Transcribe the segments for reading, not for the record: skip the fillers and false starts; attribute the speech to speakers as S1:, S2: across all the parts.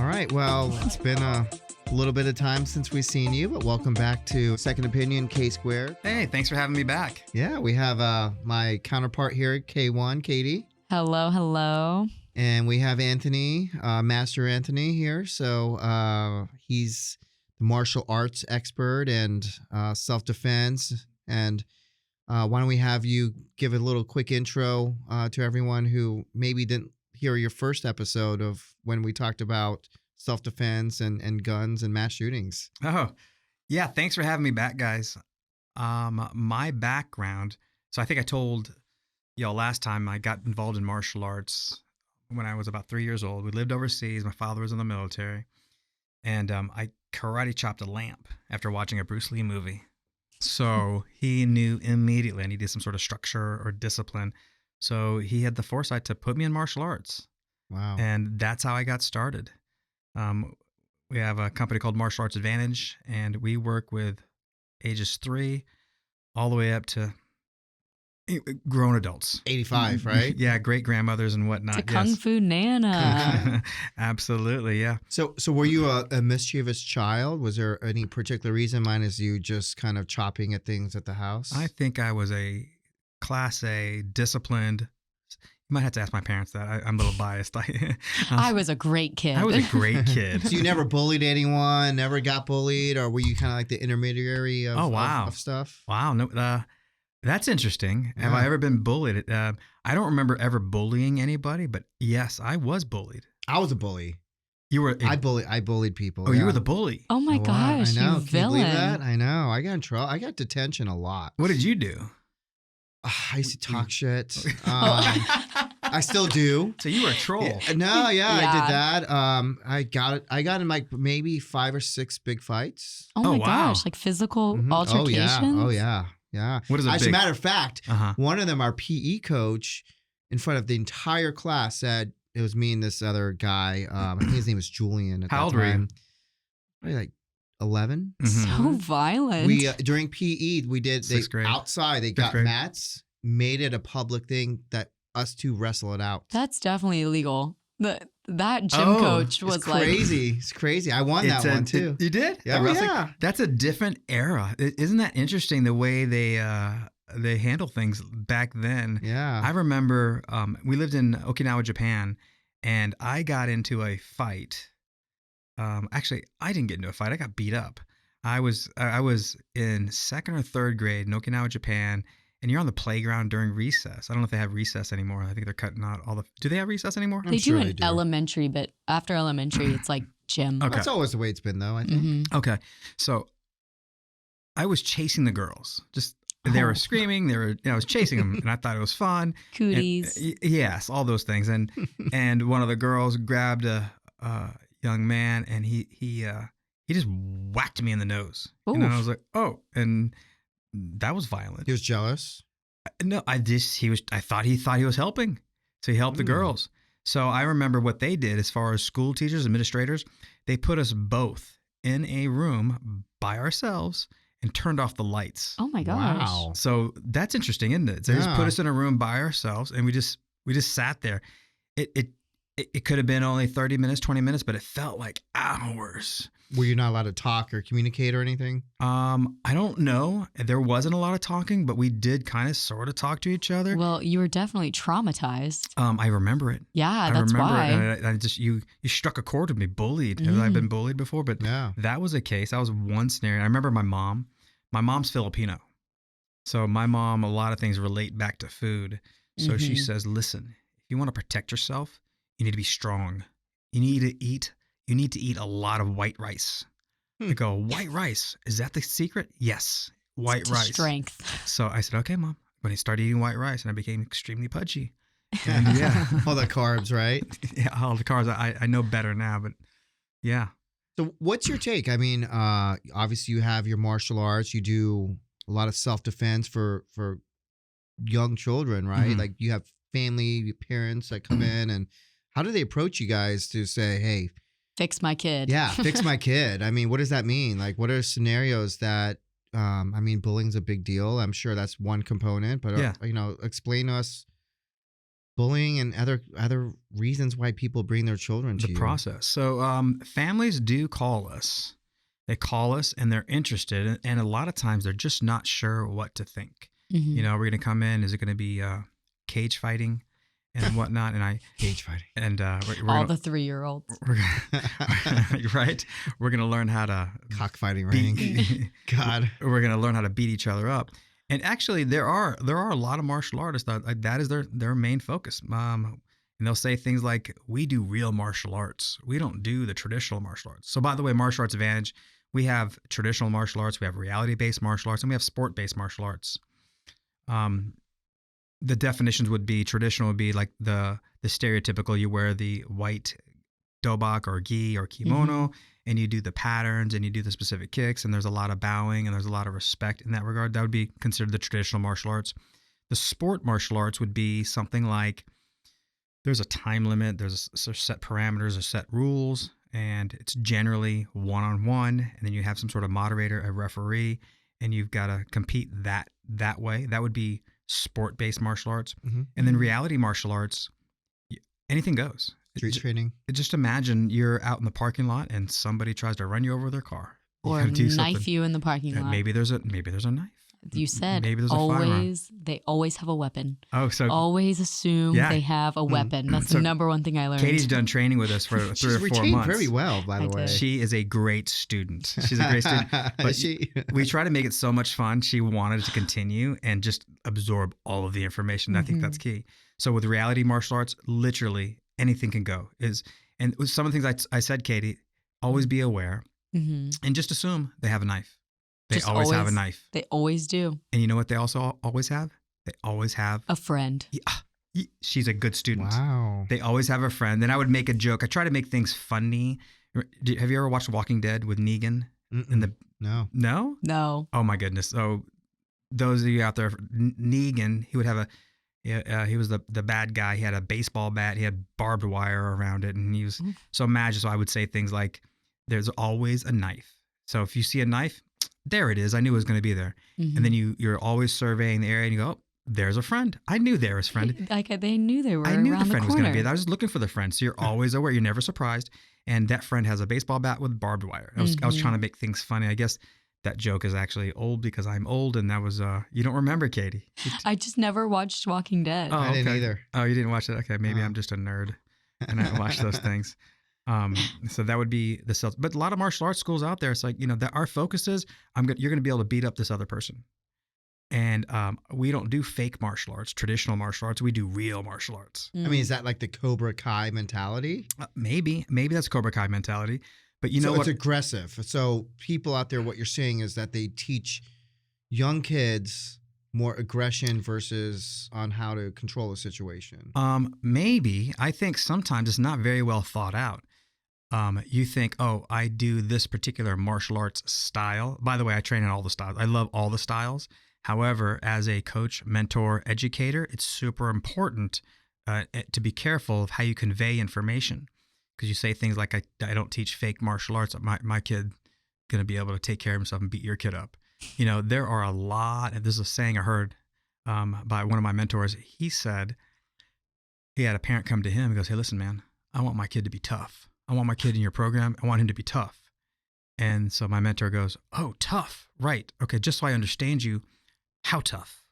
S1: right. Well, it's been a little bit of time since we've seen you, but welcome back to Second Opinion K Squared.
S2: Hey, thanks for having me back.
S1: Yeah, we have my counterpart here, K1, Katie.
S3: Hello, hello.
S1: And we have Anthony, Master Anthony here. So he's the martial arts expert and self-defense. And why don't we have you give a little quick intro to everyone who maybe didn't hear your first episode of when we talked about self-defense and guns and mass shootings.
S2: Oh, yeah. Thanks for having me back, guys. My background. So I think I told y'all last time I got involved in martial arts when I was about 3 years old. We lived overseas. My father was in the military. And I karate chopped a lamp after watching a Bruce Lee movie. So he knew immediately I needed some sort of structure or discipline. So he had the foresight to put me in martial arts.
S1: Wow.
S2: And that's how I got started. We have a company called Martial Arts Advantage, and we work with ages 3 all the way up to grown adults.
S1: 85, right?
S2: Yeah, great grandmothers and whatnot.
S3: To Kung Fu Nana.
S2: Absolutely, yeah.
S1: So were you a mischievous child? Was there any particular reason? Mine is you just kind of chopping at things at the house?
S2: I think I was a Class A, disciplined. You might have to ask my parents that. I'm a little biased.
S3: I was a great kid.
S2: I was a great kid.
S1: So you never bullied anyone, never got bullied, or were you kind of like the intermediary of, of stuff?
S2: Wow. No, that's interesting.
S1: Yeah.
S2: Have I ever been bullied? I don't remember ever bullying anybody, but yes, I was bullied.
S1: I was a bully.
S2: You were.
S1: I bullied people.
S2: Oh, you were the bully.
S3: Oh my gosh,
S1: I know.
S3: you
S1: Can
S3: villain.
S1: you believe that? I know. I got in trouble. I got detention a lot.
S2: What did you do?
S1: I used to talk shit. I still do.
S2: So you were a troll.
S1: I did that. I got in like maybe 5 or 6 big fights.
S3: Oh my
S2: wow.
S3: gosh, like physical altercations?
S1: Oh yeah.
S2: What is
S1: As
S2: big?
S1: a matter of fact, one of them, our PE coach, in front of the entire class said it was me and this other guy. I think his name was Julian at
S2: How
S1: that
S2: old were you?
S1: time. Probably like 11.
S3: So violent.
S1: We during PE we did
S2: Sixth grade.
S1: outside. They got
S2: grade.
S1: mats, made it a public thing that us two wrestle it out.
S3: That's definitely illegal. That gym coach was
S1: It's crazy. It's crazy. I won that one too.
S2: You did?
S1: Yeah, yeah.
S2: That's a different era. Isn't that interesting? The way they handle things back then.
S1: Yeah.
S2: I remember we lived in Okinawa, Japan, and I got into a fight. Actually, I didn't get into a fight. I got beat up. I was in 2nd or 3rd grade in Okinawa, Japan, and you're on the playground during recess. I don't know if they have recess anymore. I think they're cutting out all the. Do they have recess anymore?
S3: They do in elementary, but after elementary, it's like gym.
S2: Okay.
S1: That's always the way it's been, though, I think.
S3: Mm-hmm.
S2: Okay. So I was chasing the girls. They were screaming. I was chasing them, and I thought it was fun.
S3: Cooties.
S2: And, yes, all those things. And and one of the girls grabbed a young man, and he just whacked me in the nose.
S3: Oof.
S2: And I was like, oh, and that was violent.
S1: He was jealous.
S2: No, I thought he was helping. So he helped the girls. So I remember what they did as far as school teachers, administrators, they put us both in a room by ourselves and turned off the lights.
S3: Oh my gosh.
S1: Wow.
S2: So that's interesting, isn't it? So they just put us in a room by ourselves and we just sat there. It could have been only 30 minutes, 20 minutes, but it felt like hours.
S1: Were you not allowed to talk or communicate or anything?
S2: I don't know. There wasn't a lot of talking, but we did kind of sort of talk to each other.
S3: Well, you were definitely traumatized.
S2: I remember it.
S3: Yeah, that's why.
S2: I just you struck a chord with me. Bullied. Have I been bullied before? But that was a case. That was one scenario. I remember my mom. My mom's Filipino, so my mom, a lot of things relate back to food. So she says, "Listen, if you want to protect yourself, you need to be strong. You need to eat a lot of white rice." I go, "White rice? Is that the secret?" "Yes, white rice."
S3: Strength.
S2: So I said, "Okay, Mom." When I started eating white rice, and I became extremely pudgy. And yeah,
S1: all the carbs, right?
S2: Yeah, all the carbs. I know better now, but yeah.
S1: So what's your take? I mean, obviously you have your martial arts. You do a lot of self-defense for young children, right?
S2: Mm-hmm.
S1: Like you have family, parents that come in, and how do they approach you guys to say, hey,
S3: fix my kid?
S1: Yeah, fix my kid. I mean, what does that mean? Like, what are scenarios that, I mean, bullying's a big deal. I'm sure that's one component, but, explain to us bullying and other reasons why people bring their children to
S2: The
S1: you.
S2: process. So families do call us. They call us and they're interested. And a lot of times they're just not sure what to think.
S3: Mhm.
S2: You know, we're going to come in. Is it going to be cage fighting and whatnot? And
S1: Cage fighting.
S2: and we're
S3: All
S2: gonna,
S3: the 3-year-olds.
S2: we're gonna, right? We're going to learn how to
S1: Cockfighting ring.
S2: beat.
S1: God.
S2: We're going to learn how to beat each other up. And actually, there are a lot of martial artists that is their main focus. And they'll say things like, "We do real martial arts. We don't do the traditional martial arts." So, by the way, Martial Arts Advantage, we have traditional martial arts, we have reality-based martial arts, and we have sport-based martial arts. The definitions would be traditional would be like the stereotypical. You wear the white dobak or gi or kimono, and you do the patterns and you do the specific kicks, and there's a lot of bowing and there's a lot of respect in that regard. That would be considered the traditional martial arts. The sport martial arts would be something like there's a time limit, there's set parameters or set rules, and it's generally one-on-one, and then you have some sort of moderator, a referee, and you've got to compete that way. That would be sport-based martial arts.
S1: Mm-hmm.
S2: And then reality martial arts, anything goes.
S1: Street training.
S2: Just imagine you're out in the parking lot and somebody tries to run you over with their car.
S3: Or
S2: gotta do
S3: knife
S2: something.
S3: you in the parking
S2: And
S3: lot.
S2: maybe there's a knife.
S3: You said
S2: maybe there's a firearm.
S3: they always have a weapon.
S2: Oh, so
S3: Always assume
S2: Yeah.
S3: they have a weapon. That's
S2: So
S3: the number one thing I learned.
S2: Katie's done training with us for 3
S1: She's
S2: or 4
S1: retained
S2: months.
S1: very well, by the
S3: I
S1: way.
S3: did.
S2: She is a great student. She's a great student. But
S1: she,
S2: we try to make it so much fun. She wanted to continue and just absorb all of the information. I think that's key. So with reality martial arts, literally anything can go. And with some of the things I said, Katie, always be aware
S3: Mhm.
S2: and just assume they have a knife. They
S3: Just
S2: always have a knife.
S3: They always do.
S2: And you know what they also always have? They always have.
S3: A friend.
S2: She's a good student.
S1: wow.
S2: They always have a friend. And I would make a joke. I try to make things funny. Have you ever watched Walking Dead with Negan?
S1: No.
S2: No?
S3: No.
S2: Oh my goodness. So those of you out there, Negan, he would have he was the bad guy. He had a baseball bat. He had barbed wire around it. And he was so magic. So I would say things like, there's always a knife. So if you see a knife, there it is. I knew it was going to be there. And then you're always surveying the area and you go, oh, there's a friend. I knew there was a friend.
S3: Like they knew they were
S2: I knew
S3: around
S2: the friend was
S3: corner.
S2: going to be there. I was just looking for the friend. So you're always aware. You're never surprised. And that friend has a baseball bat with barbed wire. I was trying to make things funny. I guess that joke is actually old because I'm old. And that was, you don't remember, Katie.
S3: I just never watched Walking Dead.
S2: Oh,
S1: I didn't
S2: okay.
S1: either.
S2: Oh, you didn't watch it? Okay. Maybe
S1: No.
S2: I'm just a nerd and I don't watch those things. So that would be the self. But a lot of martial arts schools out there, it's like, that our focus is, you're going to be able to beat up this other person. And we don't do fake martial arts, traditional martial arts. We do real martial arts.
S1: I mean, is that like the Cobra Kai mentality?
S2: Maybe that's Cobra Kai mentality. But you know
S1: So
S2: what?
S1: it's aggressive. So people out there, what you're saying is that they teach young kids more aggression versus on how to control a situation.
S2: Maybe. I think sometimes it's not very well thought out. You think, oh, I do this particular martial arts style. By the way, I train in all the styles. I love all the styles. However, as a coach, mentor, educator, it's super important to be careful of how you convey information. Because you say things like, I don't teach fake martial arts. My kid going to be able to take care of himself and beat your kid up. There are a lot. This is a saying I heard by one of my mentors. He said he had a parent come to him and goes, hey, listen, man, I want my kid to be tough. I want my kid in your program. I want him to be tough. And so my mentor goes, oh, tough. Right. Okay. Just so I understand you, how tough?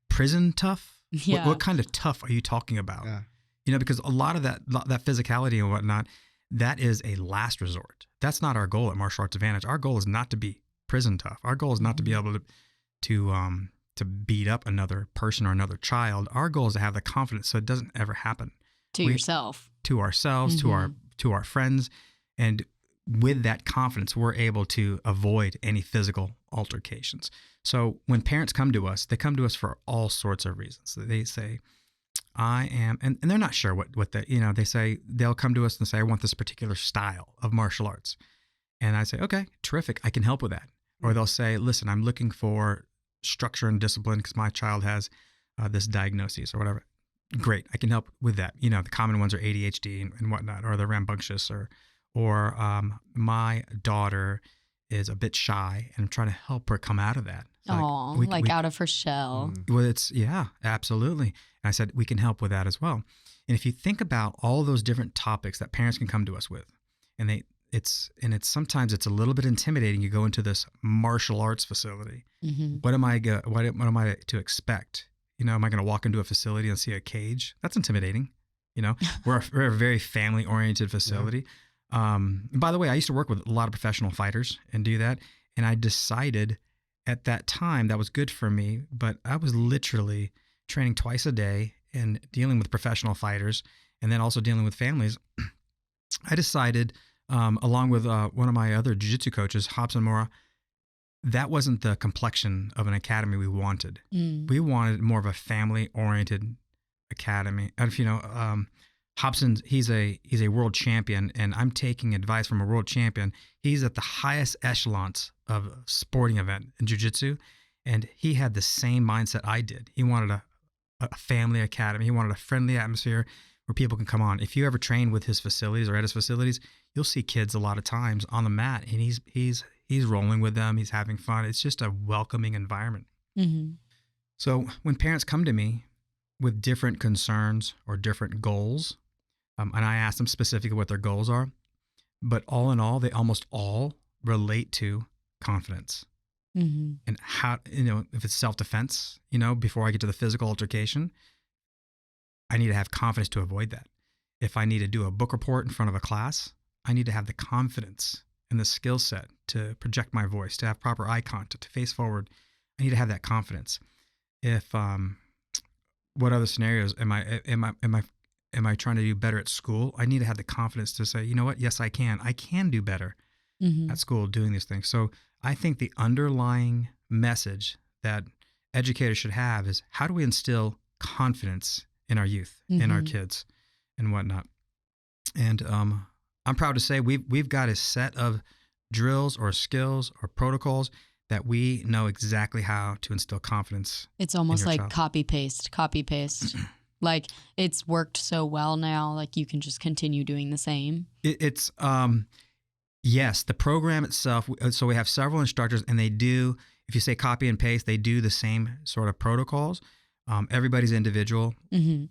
S2: Prison tough?
S3: Yeah.
S2: What kind of tough are you talking about?
S1: Yeah.
S2: Because a lot of that physicality and whatnot, that is a last resort. That's not our goal at Martial Arts Advantage. Our goal is not to be prison tough. Our goal is not to be able to beat up another person or another child. Our goal is to have the confidence so it doesn't ever happen.
S3: To yourself.
S2: To ourselves, to our friends. And with that confidence, we're able to avoid any physical altercations. So when parents come to us, they come to us for all sorts of reasons. They say, I am, and they're not sure what they say, they'll come to us and say, I want this particular style of martial arts. And I say, okay, terrific. I can help with that. Or they'll say, listen, I'm looking for structure and discipline because my child has this diagnosis or whatever. Great. I can help with that. The common ones are ADHD and whatnot, or they're rambunctious or my daughter is a bit shy and I'm trying to help her come out of that.
S3: Oh, out of her shell.
S2: Well, absolutely. And I said, we can help with that as well. And if you think about all those different topics that parents can come to us with, and it's sometimes it's a little bit intimidating. You go into this martial arts facility.
S3: Mm-hmm.
S2: What am I to expect? Am I going to walk into a facility and see a cage? That's intimidating. We're a very family oriented facility. And by the way, I used to work with a lot of professional fighters and do that. And I decided at that time that was good for me, but I was literally training twice a day and dealing with professional fighters and then also dealing with families. I decided, along with one of my other jiu-jitsu coaches, Hobson Mora, that wasn't the complexion of an academy we wanted. We wanted more of a family-oriented academy. And if you know, Hobson, he's a world champion, and I'm taking advice from a world champion. He's at the highest echelons of a sporting event in jiu-jitsu, and he had the same mindset I did. He wanted a family academy. He wanted a friendly atmosphere where people can come on. If you ever train with his facilities or at his facilities, you'll see kids a lot of times on the mat, and he's rolling with them. He's having fun. It's just a welcoming environment.
S3: Mm-hmm.
S2: So when parents come to me with different concerns or different goals, and I ask them specifically what their goals are, but all in all, they almost all relate to confidence.
S3: Mm-hmm.
S2: And how, if it's self-defense, before I get to the physical altercation, I need to have confidence to avoid that. If I need to do a book report in front of a class, I need to have the confidence and the skill set to project my voice, to have proper eye contact, to face forward. I need to have that confidence. If what other scenarios am I trying to do better at school? I need to have the confidence to say, you know what? Yes, I can. I can do better at school doing these things. So I think the underlying message that educators should have is, how do we instill confidence in our youth, in our kids, and whatnot? And I'm proud to say we've got a set of drills or skills or protocols that we know exactly how to instill confidence.
S3: It's almost like
S2: child.
S3: copy paste. Like, it's worked so well now, like you can just continue doing the same.
S2: It's yes, the program itself. So we have several instructors, and they do, if you say copy and paste, they do the same sort of protocols. Everybody's individual.
S3: Mm-hmm.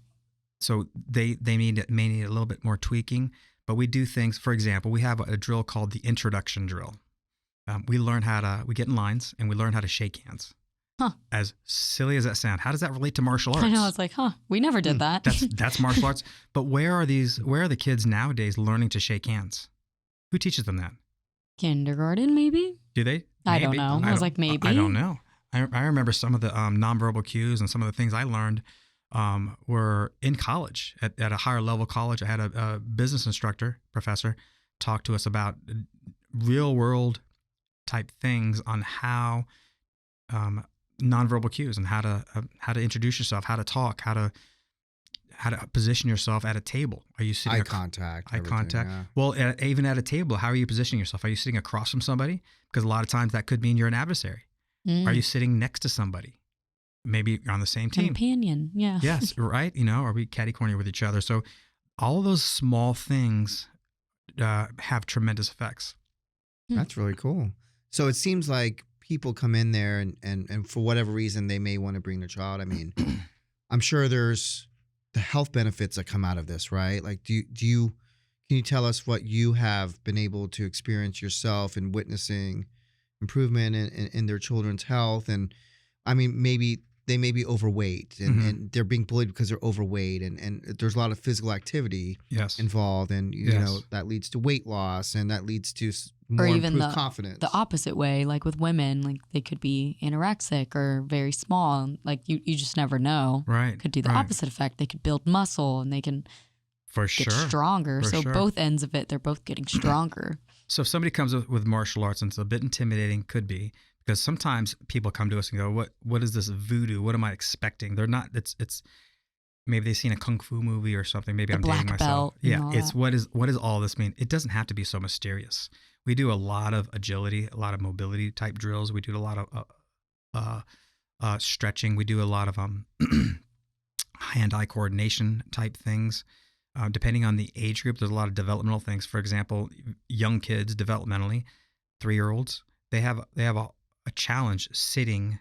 S2: So they may need a little bit more tweaking, but we do things. For example, we have a drill called the introduction drill. We get in lines and we learn how to shake hands.
S3: Huh.
S2: As silly as that sounds, how does that relate to martial arts?
S3: I know, it's like, we never did that.
S2: That's martial arts. But where are the kids nowadays learning to shake hands? Who teaches them that?
S3: Kindergarten, maybe?
S2: Do they?
S3: I don't know. I was like, maybe.
S2: I don't know. I remember some of the nonverbal cues and some of the things I learned were in college, at a higher level college. I had a business instructor, professor, talk to us about real world type things on how nonverbal cues and how to introduce yourself, how to talk, how to position yourself at a table. Are you sitting
S1: Eye contact. Yeah.
S2: Well, even at a table, how are you positioning yourself? Are you sitting across from somebody? Because a lot of times that could mean you're an adversary. Are you sitting next to somebody? Maybe you're on the same team.
S3: Companion, yeah.
S2: Yes, right. Are we catty-corner with each other? So all those small things have tremendous effects.
S1: That's really cool. So it seems like people come in there and for whatever reason they may want to bring their child. I mean, I'm sure there's the health benefits that come out of this, right? Like, can you tell us what you have been able to experience yourself in witnessing improvement in their children's health? And I mean, maybe they may be overweight and they're being bullied because they're overweight and there's a lot of physical activity involved, and you know that leads to weight loss and that leads to more
S3: or even
S1: improved confidence.
S3: The opposite way, like with women, like they could be anorexic or very small. Like you just never know.
S2: Right.
S3: Could do the opposite effect. They could build muscle and they can get stronger. So both ends of it, they're both getting stronger.
S2: So if somebody comes with martial arts and it's a bit intimidating, could be, because sometimes people come to us and go, what is this voodoo? What am I expecting? They're not, it's maybe they've seen a kung fu movie or something. Maybe I'm dating myself. Yeah. It's what does all this mean? It doesn't have to be so mysterious. We do a lot of agility, a lot of mobility type drills. We do a lot of stretching. We do a lot of hand-eye coordination type things. Depending on the age group, there's a lot of developmental things. For example, young kids developmentally, 3-year-olds, they have a challenge sitting,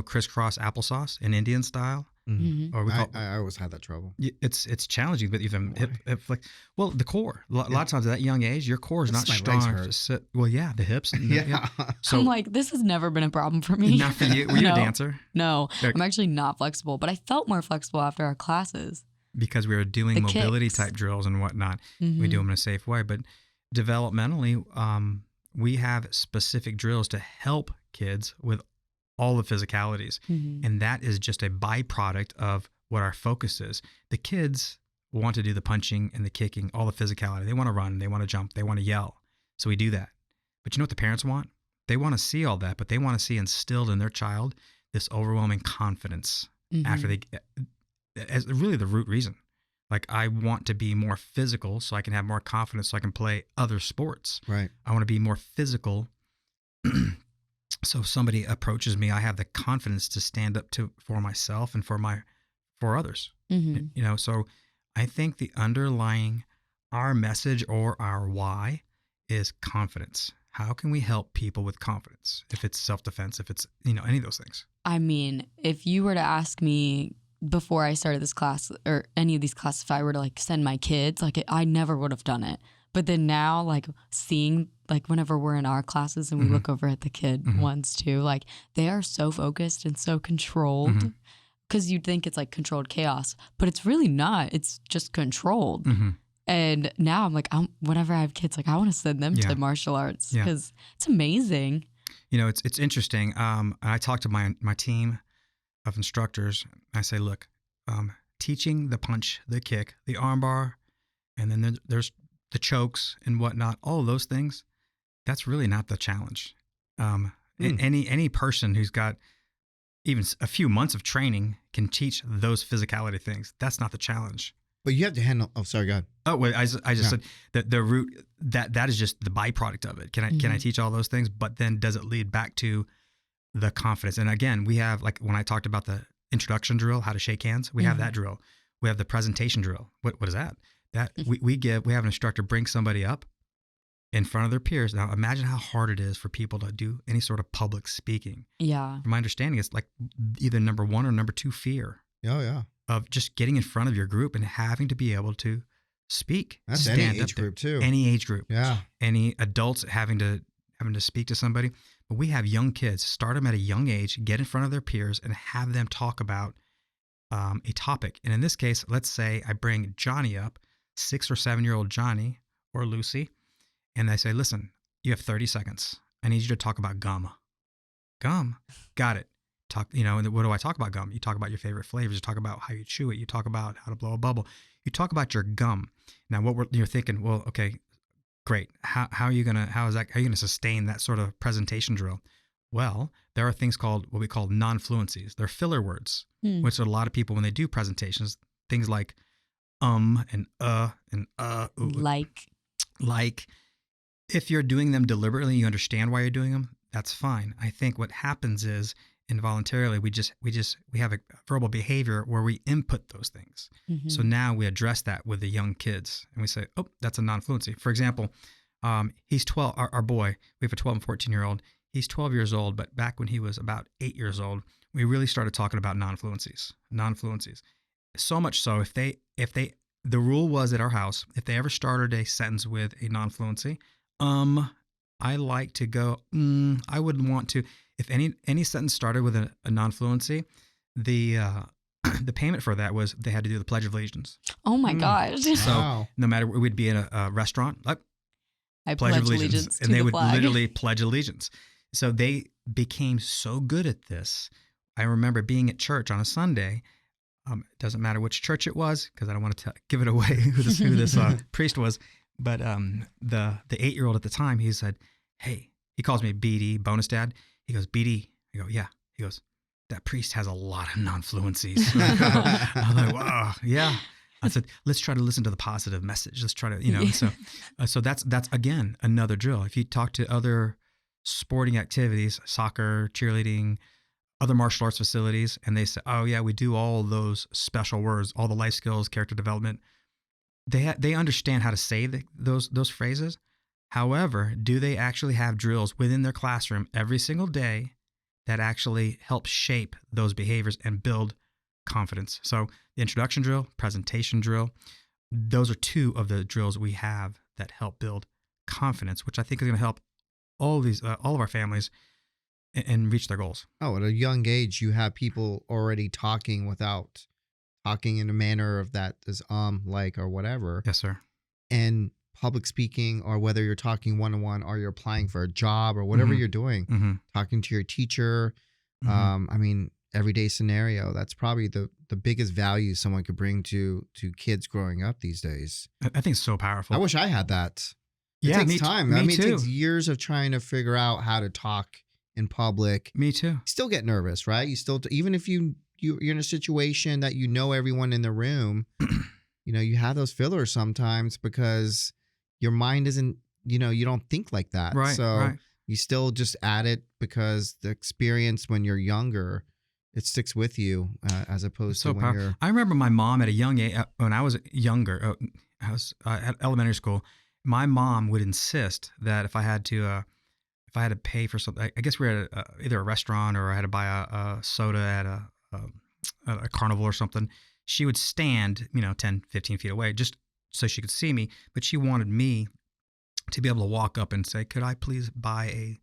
S2: crisscross applesauce in Indian style. Or we call
S1: I always had that trouble.
S2: It's challenging, but even well, the core. A lot of times at that young age, your core is not strong to sit. Well, yeah, the hips.
S1: Yeah.
S3: So I'm like, this has never been a problem for me.
S2: Not for you. Were you a dancer?
S3: No, I'm actually not flexible, but I felt more flexible after our classes.
S2: Because we were doing mobility type drills and whatnot. We do them in a safe way. But developmentally, we have specific drills to help kids with all the physicalities. And that is just a byproduct of what our focus is. The kids want to do the punching and the kicking, all the physicality. They want to run, they want to jump, they want to yell. So we do that. But you know what the parents want? They want to see all that, but they want to see instilled in their child this overwhelming confidence after they get, as really the root reason. Like, I want to be more physical so I can have more confidence so I can play other sports.
S1: Right.
S2: I want to be more physical. So if somebody approaches me, I have the confidence to stand up for myself and for others. You know, so I think the underlying our message or our why is confidence. How can we help people with confidence? If it's self-defense, if it's, you know, any of those things.
S3: I mean, if you were to ask me before I started this class or any of these classes, if I were to like send my kids, like I never would have done it. But then now, like seeing, like whenever we're in our classes and we look over at the kid ones too, like they are so focused and so controlled, because you'd think it's like controlled chaos, but it's really not. It's just controlled. And now I'm like, whenever I have kids, like I want to send them to martial arts because it's amazing.
S2: You know, it's interesting. I talk to my team of instructors. I say, look, teaching the punch, the kick, the armbar, and then there's the chokes and whatnot, all of those things, that's really not the challenge. Any person who's got even a few months of training can teach those physicality things. That's not the challenge.
S1: But you have to handle. Oh, sorry, go ahead.
S2: Oh, wait, I just said that the root that is just the byproduct of it. Can I teach all those things? But then does it lead back to the confidence? And again, we have, like when I talked about the introduction drill, how to shake hands, we have that drill. We have the presentation drill. What is that? That we have an instructor bring somebody up in front of their peers. Now imagine how hard it is for people to do any sort of public speaking.
S3: Yeah.
S2: From my understanding, it's like either number 1 or number 2 fear.
S1: Oh yeah.
S2: Of just getting in front of your group and having to be able to speak.
S1: That's any age group too.
S2: Any age group.
S1: Yeah.
S2: Any adults having to speak to somebody. But we have young kids, start them at a young age, get in front of their peers and have them talk about a topic. And in this case, let's say I bring Johnny up, 6 or 7-year-old Johnny or Lucy, and I say, listen, you have 30 seconds. I need you to talk about gum. Gum. Got it. Talk, you know, and what do I talk about gum? You talk about your favorite flavors. You talk about how you chew it. You talk about how to blow a bubble. You talk about your gum. Now, you're thinking, well, okay, great. How are you gonna sustain that sort of presentation drill? Well, there are things called what we call non-fluencies. They're filler words, which a lot of people, when they do presentations, things like and ooh, like. If you're doing them deliberately, you understand why you're doing them. That's fine. I think what happens is involuntarily we have a verbal behavior where we input those things. So now we address that with the young kids and we say, oh, that's a non-fluency. For example, he's 12. Our boy, we have a 12 and 14-year-old. He's 12 years old, but back when he was about 8 years old, we really started talking about non-fluencies. So much so, if the rule was at our house, if they ever started a sentence with a non-fluency, I like to go, I wouldn't want to. If any sentence started with a non-fluency, the payment for that was they had to do the Pledge of Allegiance.
S3: Oh my gosh.
S2: So no matter, we'd be in a restaurant, like,
S3: I pledge allegiance
S2: and
S3: to
S2: they
S3: the
S2: would
S3: flag.
S2: literally pledge allegiance. So they became so good at this. I remember being at church on a Sunday. It doesn't matter which church it was, because I don't want to give it away who this priest was. But the 8-year-old at the time, he said, hey, he calls me BD, bonus dad. He goes, BD. I go, yeah. He goes, that priest has a lot of non-fluencies. I'm like, wow, yeah. I said, let's try to listen to the positive message. Let's try to, so that's again, another drill. If you talk to other sporting activities, soccer, cheerleading, other martial arts facilities, and they say, oh yeah, we do all those special words, all the life skills, character development. They understand how to say those phrases. However, do they actually have drills within their classroom every single day that actually help shape those behaviors and build confidence. So the introduction drill, presentation drill, those are two of the drills we have that help build confidence, which I think is going to help all of our families and reach their goals.
S1: Oh, at a young age, you have people already talking without talking in a manner of that is like or whatever.
S2: Yes, sir.
S1: And public speaking, or whether you're talking one-on-one or you're applying for a job or whatever you're doing, talking to your teacher. I mean, everyday scenario, that's probably the biggest value someone could bring to kids growing up these days.
S2: I think it's so powerful.
S1: I wish I had that. It
S2: Yeah,
S1: takes time.
S2: Me
S1: I mean,
S2: too.
S1: it takes years of trying to figure out how to talk in public.
S2: Me too.
S1: You still get nervous, right? You still, even if you're in a situation that you know everyone in the room, you have those fillers sometimes because your mind isn't, you don't think like that.
S2: Right.
S1: So you still just add it because the experience when you're younger, it sticks with you as opposed to when you're.
S2: I remember my mom at a young age, when I was younger, I was at elementary school. My mom would insist that if I had to pay for something, I guess we were at either a restaurant or I had to buy a soda at a carnival or something, she would stand, 10, 15 feet away just so she could see me. But she wanted me to be able to walk up and say, could I please buy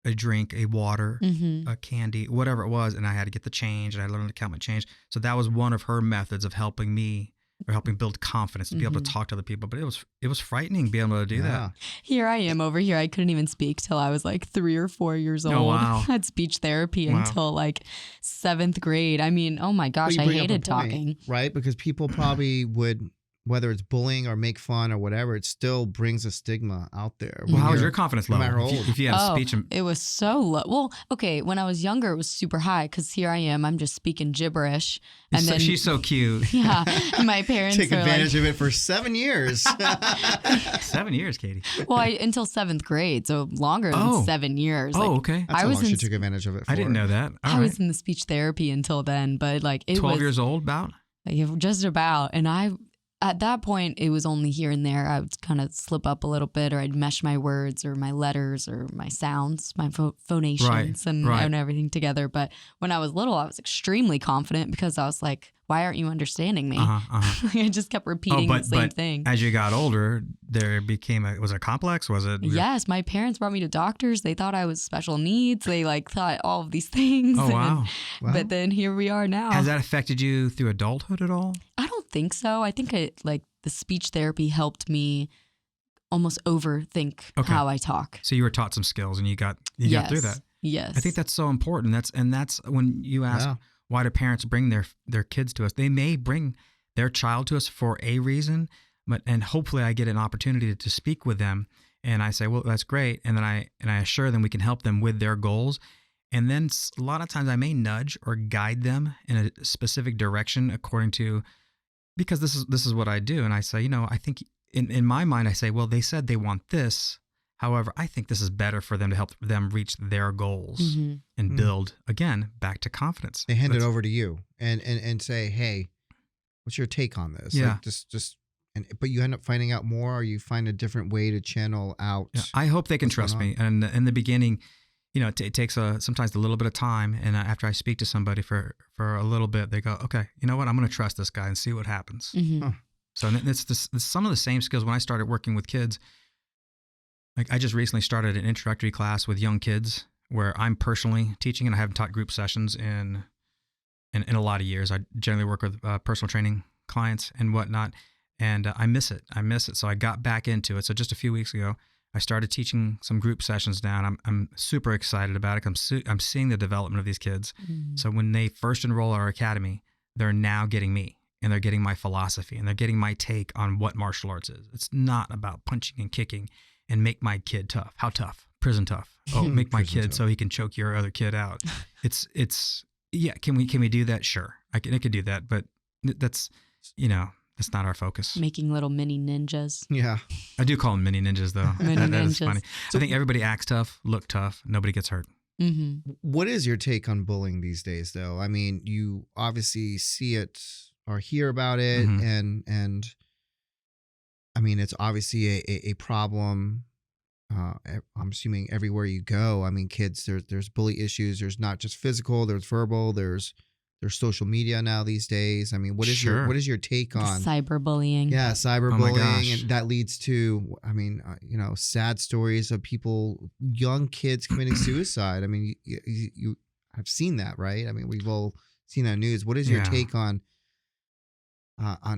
S2: a drink, a water, a candy, whatever it was. And I had to get the change and I learned to count my change. So that was one of her methods of helping me or helping build confidence to be able to talk to other people. But it was frightening being able to do that.
S3: Here I am over here. I couldn't even speak till I was like 3 or 4 years old.
S2: Oh, wow.
S3: I had speech therapy until like 7th grade. I mean, oh my gosh, I hated talking.
S1: Right? Because people probably would, whether it's bullying or make fun or whatever, it still brings a stigma out there.
S2: Well, how was your confidence level?
S1: No matter how old.
S2: If you had a speech.
S3: It was so low. Well, okay, when I was younger, it was super high because here I am. I'm just speaking gibberish. And then
S2: she's so cute.
S3: Yeah, my parents
S1: take advantage of it for 7 years.
S2: 7 years, Katie.
S3: Well, until 7th grade, so longer than 7 years.
S2: Oh, okay.
S1: That's how long she took advantage of it for.
S2: I didn't know that.
S3: I was in the speech therapy until then, but like it
S2: 12
S3: was
S2: years old, about?
S3: Just about. And at that point, it was only here and there. I would kind of slip up a little bit, or I'd mesh my words or my letters or my sounds, my phonations and everything together. But when I was little, I was extremely confident because I was like, why aren't you understanding me? I just kept repeating the same thing.
S2: As you got older, there became was it a complex? Was it?
S3: Yes, my parents brought me to doctors. They thought I was special needs. They thought all of these things.
S2: Oh, wow.
S3: But then here we are now.
S2: Has that affected you through adulthood at all?
S3: I don't think so. I think the speech therapy helped me almost overthink how I talk.
S2: So you were taught some skills and you got through that.
S3: Yes.
S2: I think that's so important. That's when you ask why do parents bring their kids to us? They may bring their child to us for a reason, and hopefully I get an opportunity to speak with them and I say, well, that's great. And then I assure them we can help them with their goals. And then a lot of times I may nudge or guide them in a specific direction according to, because this is what I do. And I say, I think in my mind, I say, well, they said they want this. However, I think this is better for them to help them reach their goals and build, again, back to confidence.
S1: They hand it over to you and say, hey, what's your take on this?
S2: Yeah.
S1: But you end up finding out more, or you find a different way to channel out.
S2: Yeah, I hope they can trust me. And in the beginning, it takes sometimes a little bit of time. And after I speak to somebody for a little bit, they go, okay, you know what? I'm going to trust this guy and see what happens. So it's some of the same skills when I started working with kids. Like I just recently started an introductory class with young kids where I'm personally teaching, and I haven't taught group sessions in a lot of years. I generally work with personal training clients and whatnot, and I miss it. So I got back into it. So just a few weeks ago, I started teaching some group sessions now, and I'm super excited about it. I'm seeing the development of these kids. So when they first enroll our academy, they're now getting me, and they're getting my philosophy, and they're getting my take on what martial arts is. It's not about punching and kicking and make my kid tough. How tough? Prison tough. Oh, make my kid so he can choke your other kid out. It's yeah. Can we do that? Sure, I could do that, but that's that's not our focus.
S3: Making little mini ninjas.
S1: Yeah.
S2: I do call them mini ninjas, though. That is funny. So I think everybody acts tough, look tough. Nobody gets hurt.
S1: What is your take on bullying these days, though? I mean, you obviously see it or hear about it, and I mean, it's obviously a problem. I'm assuming everywhere you go. I mean, kids, there's bully issues. There's not just physical. There's verbal. There's there's social media now these days. I mean, what is
S2: Sure.
S1: your take
S3: The
S1: on
S3: cyberbullying.
S1: yeah,
S2: Oh my
S1: cyberbullying,
S2: gosh.
S1: and that leads to, I mean, sad stories of people, young kids committing suicide. I mean, you have seen that, right? I mean, we've all seen that news. What is your
S2: Yeah.
S1: take on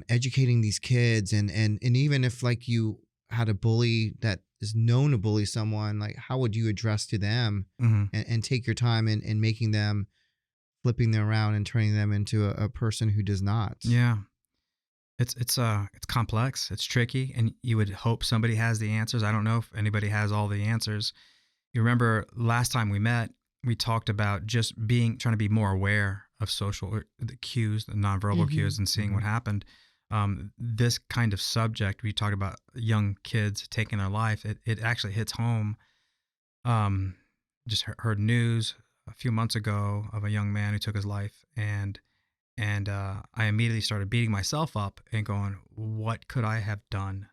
S1: educating these kids, and even if like you had a bully that is known to bully someone, like how would you address to them
S2: hmm
S1: and take your time in making them, flipping them around and turning them into a person who does not?
S2: Yeah. It's complex. It's tricky, and you would hope somebody has the answers. I don't know if anybody has all the answers. You remember last time we met, we talked about just trying to be more aware of the cues, the nonverbal
S3: Mm-hmm.
S2: cues, and seeing what happened. This kind of subject, we talk about young kids taking their life. It actually hits home. Um, just heard news a few months ago of a young man who took his life, and I immediately started beating myself up and going, what could I have done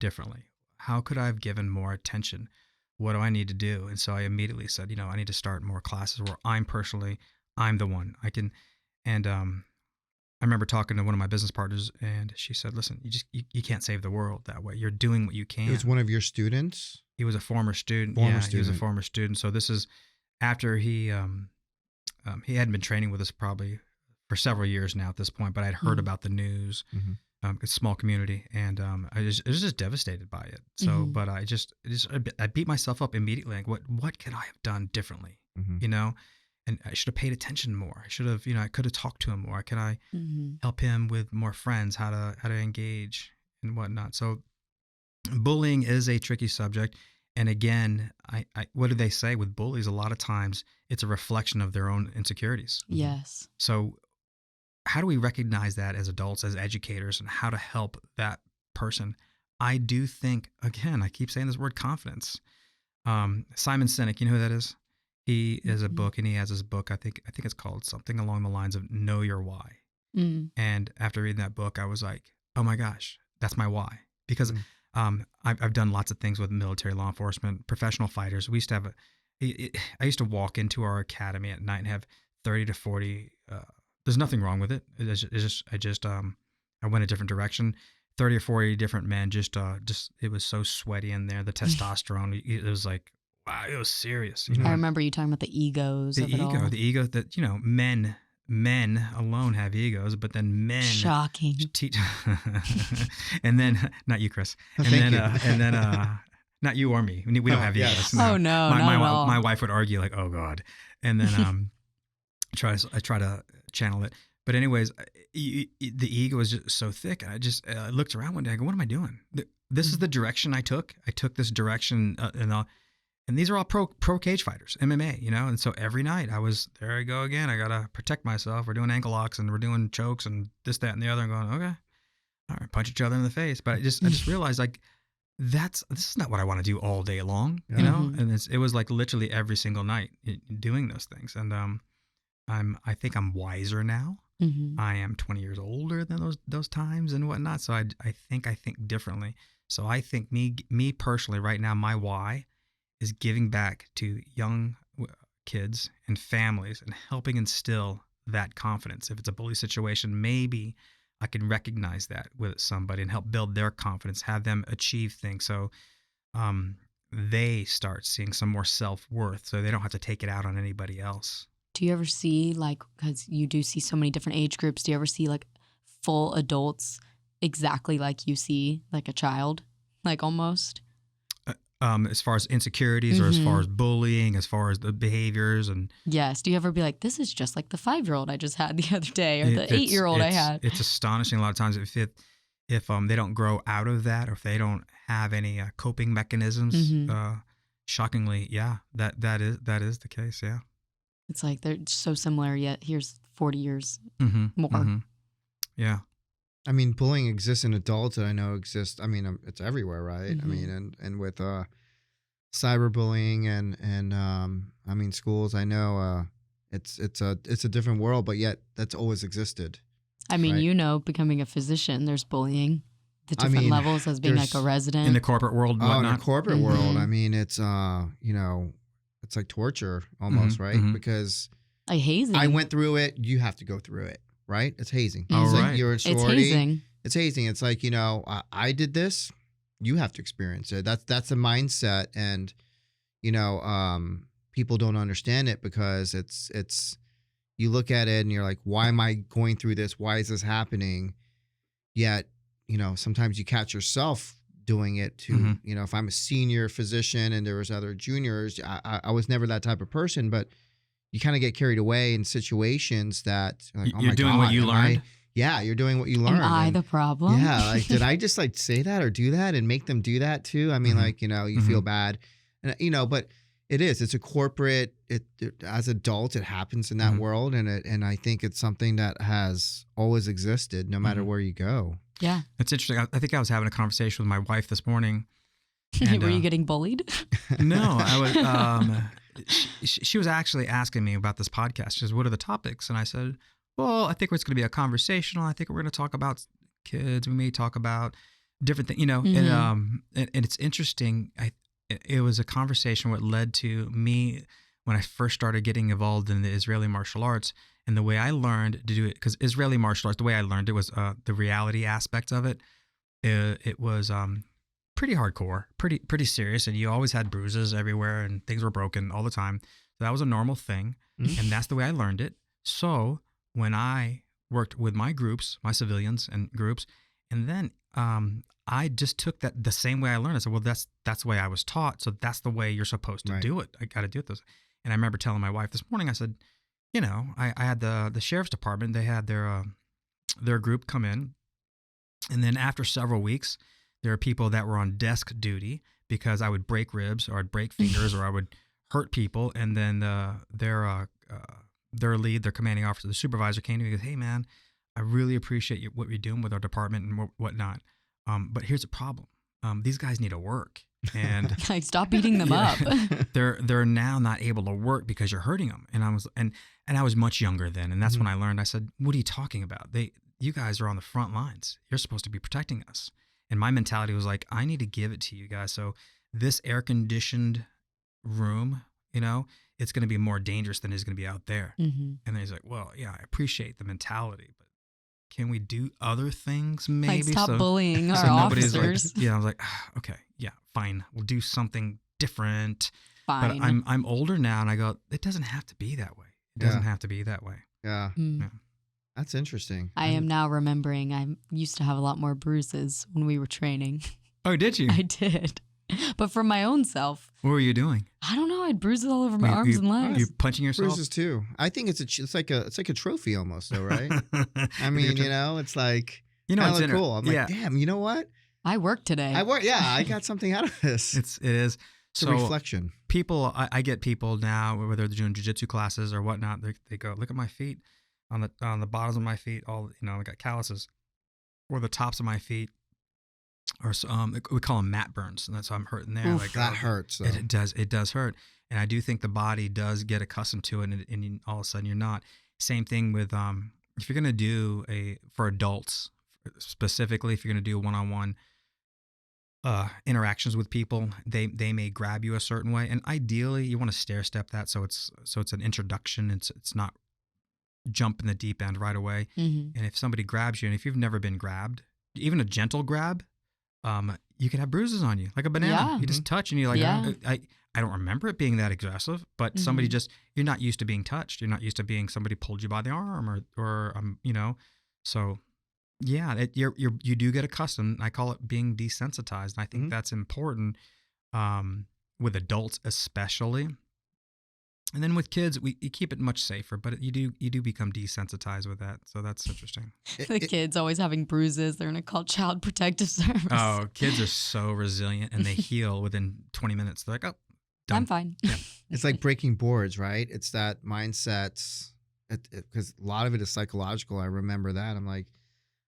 S2: differently? How could I have given more attention? What do I need to do? And so I immediately said, I need to start more classes where I'm the one I can. And I remember talking to one of my business partners, and she said, listen, you can't save the world that way. You're doing what you
S1: It was
S2: can.
S1: one of your students.
S2: He was a former student.
S1: Former
S2: He was a
S1: student.
S2: former student. So this is after he hadn't been training with us probably for several years now at this point, but I'd heard about the news.
S1: Mhm.
S2: It's a small community, and I was just devastated by it. So, but I beat myself up immediately. Like, what could I have done differently?
S1: Mhm.
S2: And I should have paid attention more. I should have, I could have talked to him more. Could I
S3: Mm-hmm.
S2: help him with more friends, how to engage and whatnot? So, bullying is a tricky subject. And again, I what do they say with bullies? A lot of times, it's a reflection of their own insecurities.
S3: Yes.
S2: So, how do we recognize that as adults, as educators, and how to help that person? I do think, again, I keep saying this word confidence. Simon Sinek, you know who that is? He is a
S3: Mhm.
S2: book, and he has his book. I think it's called something along the lines of Know Your Why.
S3: Mm.
S2: And after reading that book, I was like, oh my gosh, that's my why. Because I've done lots of things with military, law enforcement, professional fighters. We used to have I used to walk into our academy at night and have 30 to 40. There's nothing wrong with it. I went a different direction. 30 or 40 different men. Just it was so sweaty in there. The testosterone. It was like, wow, it was serious.
S1: Mhm.
S3: I remember you talking about the egos
S2: The
S3: of it all.
S2: ego that men alone have egos, but then men
S3: Shocking.
S2: and then not you, Kris, and
S1: Thank
S2: then
S1: you.
S2: not you or me. We don't have egos.
S1: Yes.
S2: No.
S3: Oh no,
S2: my
S3: not at all.
S2: my wife would argue like, oh God, and then I try to channel it. But anyways, the ego is just so thick. I just looked around one day. I go, what am I doing? This is the direction I took. I took this direction, and these are all pro cage fighters, MMA, And so every night there I go again. I gotta protect myself. We're doing ankle locks and we're doing chokes and this, that, and the other. I'm going, okay, all right, punch each other in the face. But I just realized like this is not what I want to do all day long,
S1: Yeah.
S3: Mhm.
S2: And it was like literally every single night doing those things. And I think I'm wiser now.
S3: Mm-hmm.
S2: I am 20 years older than those times and whatnot. So I think differently. So I think me personally right now, my why is giving back to young kids and families and helping instill that confidence. If it's a bully situation, maybe I can recognize that with somebody and help build their confidence, have them achieve things. So they start seeing some more self-worth so they don't have to take it out on anybody else.
S3: Do you ever see, like, because you do see so many different age groups, do you ever see like full adults exactly like you see like a child, like almost?
S2: As far as insecurities or as far as bullying, as far as the behaviors and
S3: Yes. Do you ever be like, this is just like the 5-year-old I just had the other day, or the 8-year-old I had?
S2: It's astonishing a lot of times if they don't grow out of that, or if they don't have any coping mechanisms. Shockingly, yeah, that is the case. Yeah,
S3: It's like they're so similar, yet here's 40 years more.
S2: Yeah.
S1: I mean, bullying exists in adults, and I know exists. I mean, it's everywhere, right? I
S3: Mhm.
S1: mean, and with cyberbullying and I mean, schools. I know it's a different world, but yet that's always existed.
S3: I mean,
S1: Right.
S3: becoming a physician, there's bullying, the
S1: I
S3: different
S1: mean,
S3: levels as being like a
S1: there's-
S3: resident.
S2: In the corporate world, and
S1: Oh, in
S2: whatnot.
S1: the corporate world,
S3: Mhm.
S1: I mean, it's it's like torture almost, right?
S2: mhm.
S1: Because
S3: Like hazing.
S1: I went through it. You have to go through it, right? It's hazing.
S3: Oh,
S1: It's like
S2: right.
S1: you're in
S3: It's
S1: sorority.
S3: hazing.
S1: It's hazing. It's like, I did this. You have to experience it. That's a mindset. And, people don't understand it because it's, you look at it and you're like, why am I going through this? Why is this happening? Yet, sometimes you catch yourself doing it too.
S2: Mm-hmm.
S1: If I'm a senior physician and there was other juniors, I was never that type of person, but you kind of get carried away in situations that like, oh
S2: You're
S1: my
S2: doing
S1: God,
S2: what you learned.
S1: Yeah, you're doing what you learned.
S3: Am I
S1: And
S3: the problem?
S1: yeah, like did I just like say that or do that and make them do that too? I mean,
S2: Mhm.
S1: you feel bad, and but it's a corporate. As adults, it happens in that
S2: Mhm.
S1: world, and I think it's something that has always existed, no matter
S2: Mhm.
S1: where you go.
S3: Yeah.
S2: It's interesting. I think I was having a conversation with my wife this morning. And,
S3: Were you getting bullied?
S2: No, I was. She was actually asking me about this podcast. She says, "What are the topics?" And I said, "Well, I think it's going to be a conversational. I think we're going to talk about kids. We may talk about different things,
S3: Mhm.
S2: And it's interesting. It was a conversation what led to me when I first started getting involved in the Israeli martial arts, and the way I learned to do it. Because Israeli martial arts, the way I learned it was the reality aspect of it. It was pretty hardcore, pretty serious, and you always had bruises everywhere, and things were broken all the time. So that was a normal thing,
S1: Mhm.
S2: and that's the way I learned it. So when I worked with my groups, my civilians and groups, and then I just took that the same way I learned. I said, well, that's the way I was taught, so that's the way you're supposed to
S1: Right.
S2: do it. I got to do it this. And I remember telling my wife this morning. I said, I had the sheriff's department. They had their group come in, and then after several weeks, there are people that were on desk duty because I would break ribs or I'd break fingers or I would hurt people. And then their lead, their commanding officer, the supervisor came to me and goes, "Hey, man, I really appreciate what you're doing with our department and whatnot. But here's the problem. These guys need to work. And
S3: Like, stop beating them
S2: Yeah.
S3: up.
S2: they're now not able to work because you're hurting them." And I was much younger then. And that's when I learned. I said, "What are you talking about? You guys are on the front lines. You're supposed to be protecting us." And my mentality was like, I need to give it to you guys. So this air conditioned room, it's going to be more dangerous than it's going to be out there.
S3: hmm
S2: And then he's like, "Well, yeah, I appreciate the mentality, but can we do other things maybe?"
S3: Like, stop
S2: so,
S3: bullying our
S2: so nobody's
S3: officers.
S2: like, I was like, okay, yeah, fine. We'll do something different.
S3: Fine.
S2: But I'm older now, and I go, it doesn't have to be that way. It doesn't have to be that way.
S1: Yeah,
S3: Mm.
S1: that's interesting.
S3: I am now remembering I used to have a lot more bruises when we were training.
S2: Oh, did you?
S3: I did. But for my own self,
S2: What were you doing?
S3: I don't know. I had bruises all over my
S2: You-
S3: arms
S2: you-
S3: and legs.
S2: You punching yourself?
S1: Bruises too. I think it's like a trophy almost, though, right? I mean, it's like
S2: it's
S1: kind of cool. I'm like,
S2: yeah,
S1: damn, you know what?
S3: I worked today.
S1: I got something out of this.
S2: it is.
S1: It's a
S2: So
S1: reflection.
S2: people, I get people now, whether they're doing jiu-jitsu classes or whatnot, they go, "Look at my feet, on the bottoms of my feet, all, I got calluses, or the tops of my feet, or we call them mat burns, and that's how I'm hurting there."
S1: Oof,
S2: Like,
S1: that hurts. Though.
S2: It does hurt, and I do think the body does get accustomed to it, and all of a sudden you're not. Same thing with if you're gonna do for adults specifically, if you're gonna do one-on-one interactions with people, they may grab you a certain way, and ideally you want to stair step that so it's an introduction. It's not jump in the deep end right away.
S3: Mhm.
S2: And if somebody grabs you, and if you've never been grabbed, even a gentle grab, you could have bruises on you like a banana.
S3: Yeah.
S2: You just touch and you're like,
S3: Yeah.
S2: I don't remember it being that aggressive, but somebody
S3: Mhm.
S2: you're not used to being touched. You're not used to being somebody pulled you by the arm or so. Yeah, you do get accustomed. I call it being desensitized. And I think
S1: Mhm.
S2: that's important with adults especially. And then with kids, you keep it much safer, but you do become desensitized with that. So that's interesting.
S3: The kids always having bruises. They're going to call Child Protective Service.
S2: Oh, kids are so resilient and they heal within 20 minutes. They're like, "Oh, done."
S3: I'm fine.
S2: Yeah.
S1: It's like breaking boards, right? It's that mindset, because a lot of it is psychological. I remember that. I'm like,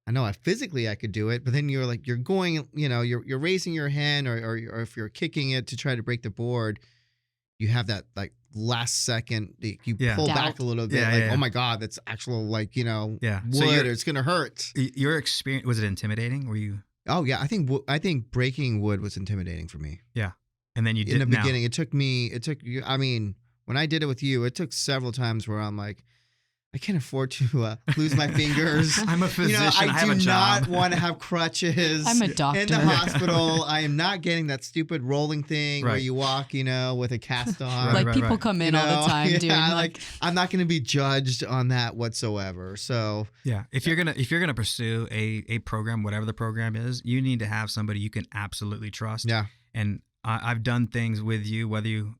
S1: I know physically I could do it, but then you're like, you're going, you're raising your hand, or if you're kicking it to try to break the board, you have that like last second, you
S2: Yeah.
S1: pull
S3: Doubt.
S1: back a little bit,
S2: Yeah,
S1: like,
S2: yeah.
S1: oh my God, that's actual
S2: Yeah.
S1: wood,
S2: So
S1: or it's gonna hurt.
S2: your experience, was it intimidating? Were you,
S1: Oh yeah, I think breaking wood was intimidating for me
S2: and then you did
S1: in the
S2: now.
S1: beginning. It took, I mean, when I did it with you, it took several times where I'm like, I can't afford to lose my fingers.
S2: I'm a physician.
S1: I
S2: have a
S1: do
S2: job.
S1: not want to have crutches.
S3: I'm a doctor.
S1: In the hospital. I am not getting that stupid rolling thing where you walk, with a cast on.
S3: Like people come in all the time doing
S1: I'm not going to be judged on that whatsoever. So
S2: yeah, if you're gonna pursue a program, whatever the program is, you need to have somebody you can absolutely trust.
S1: Yeah,
S2: and I've done things with you, whether you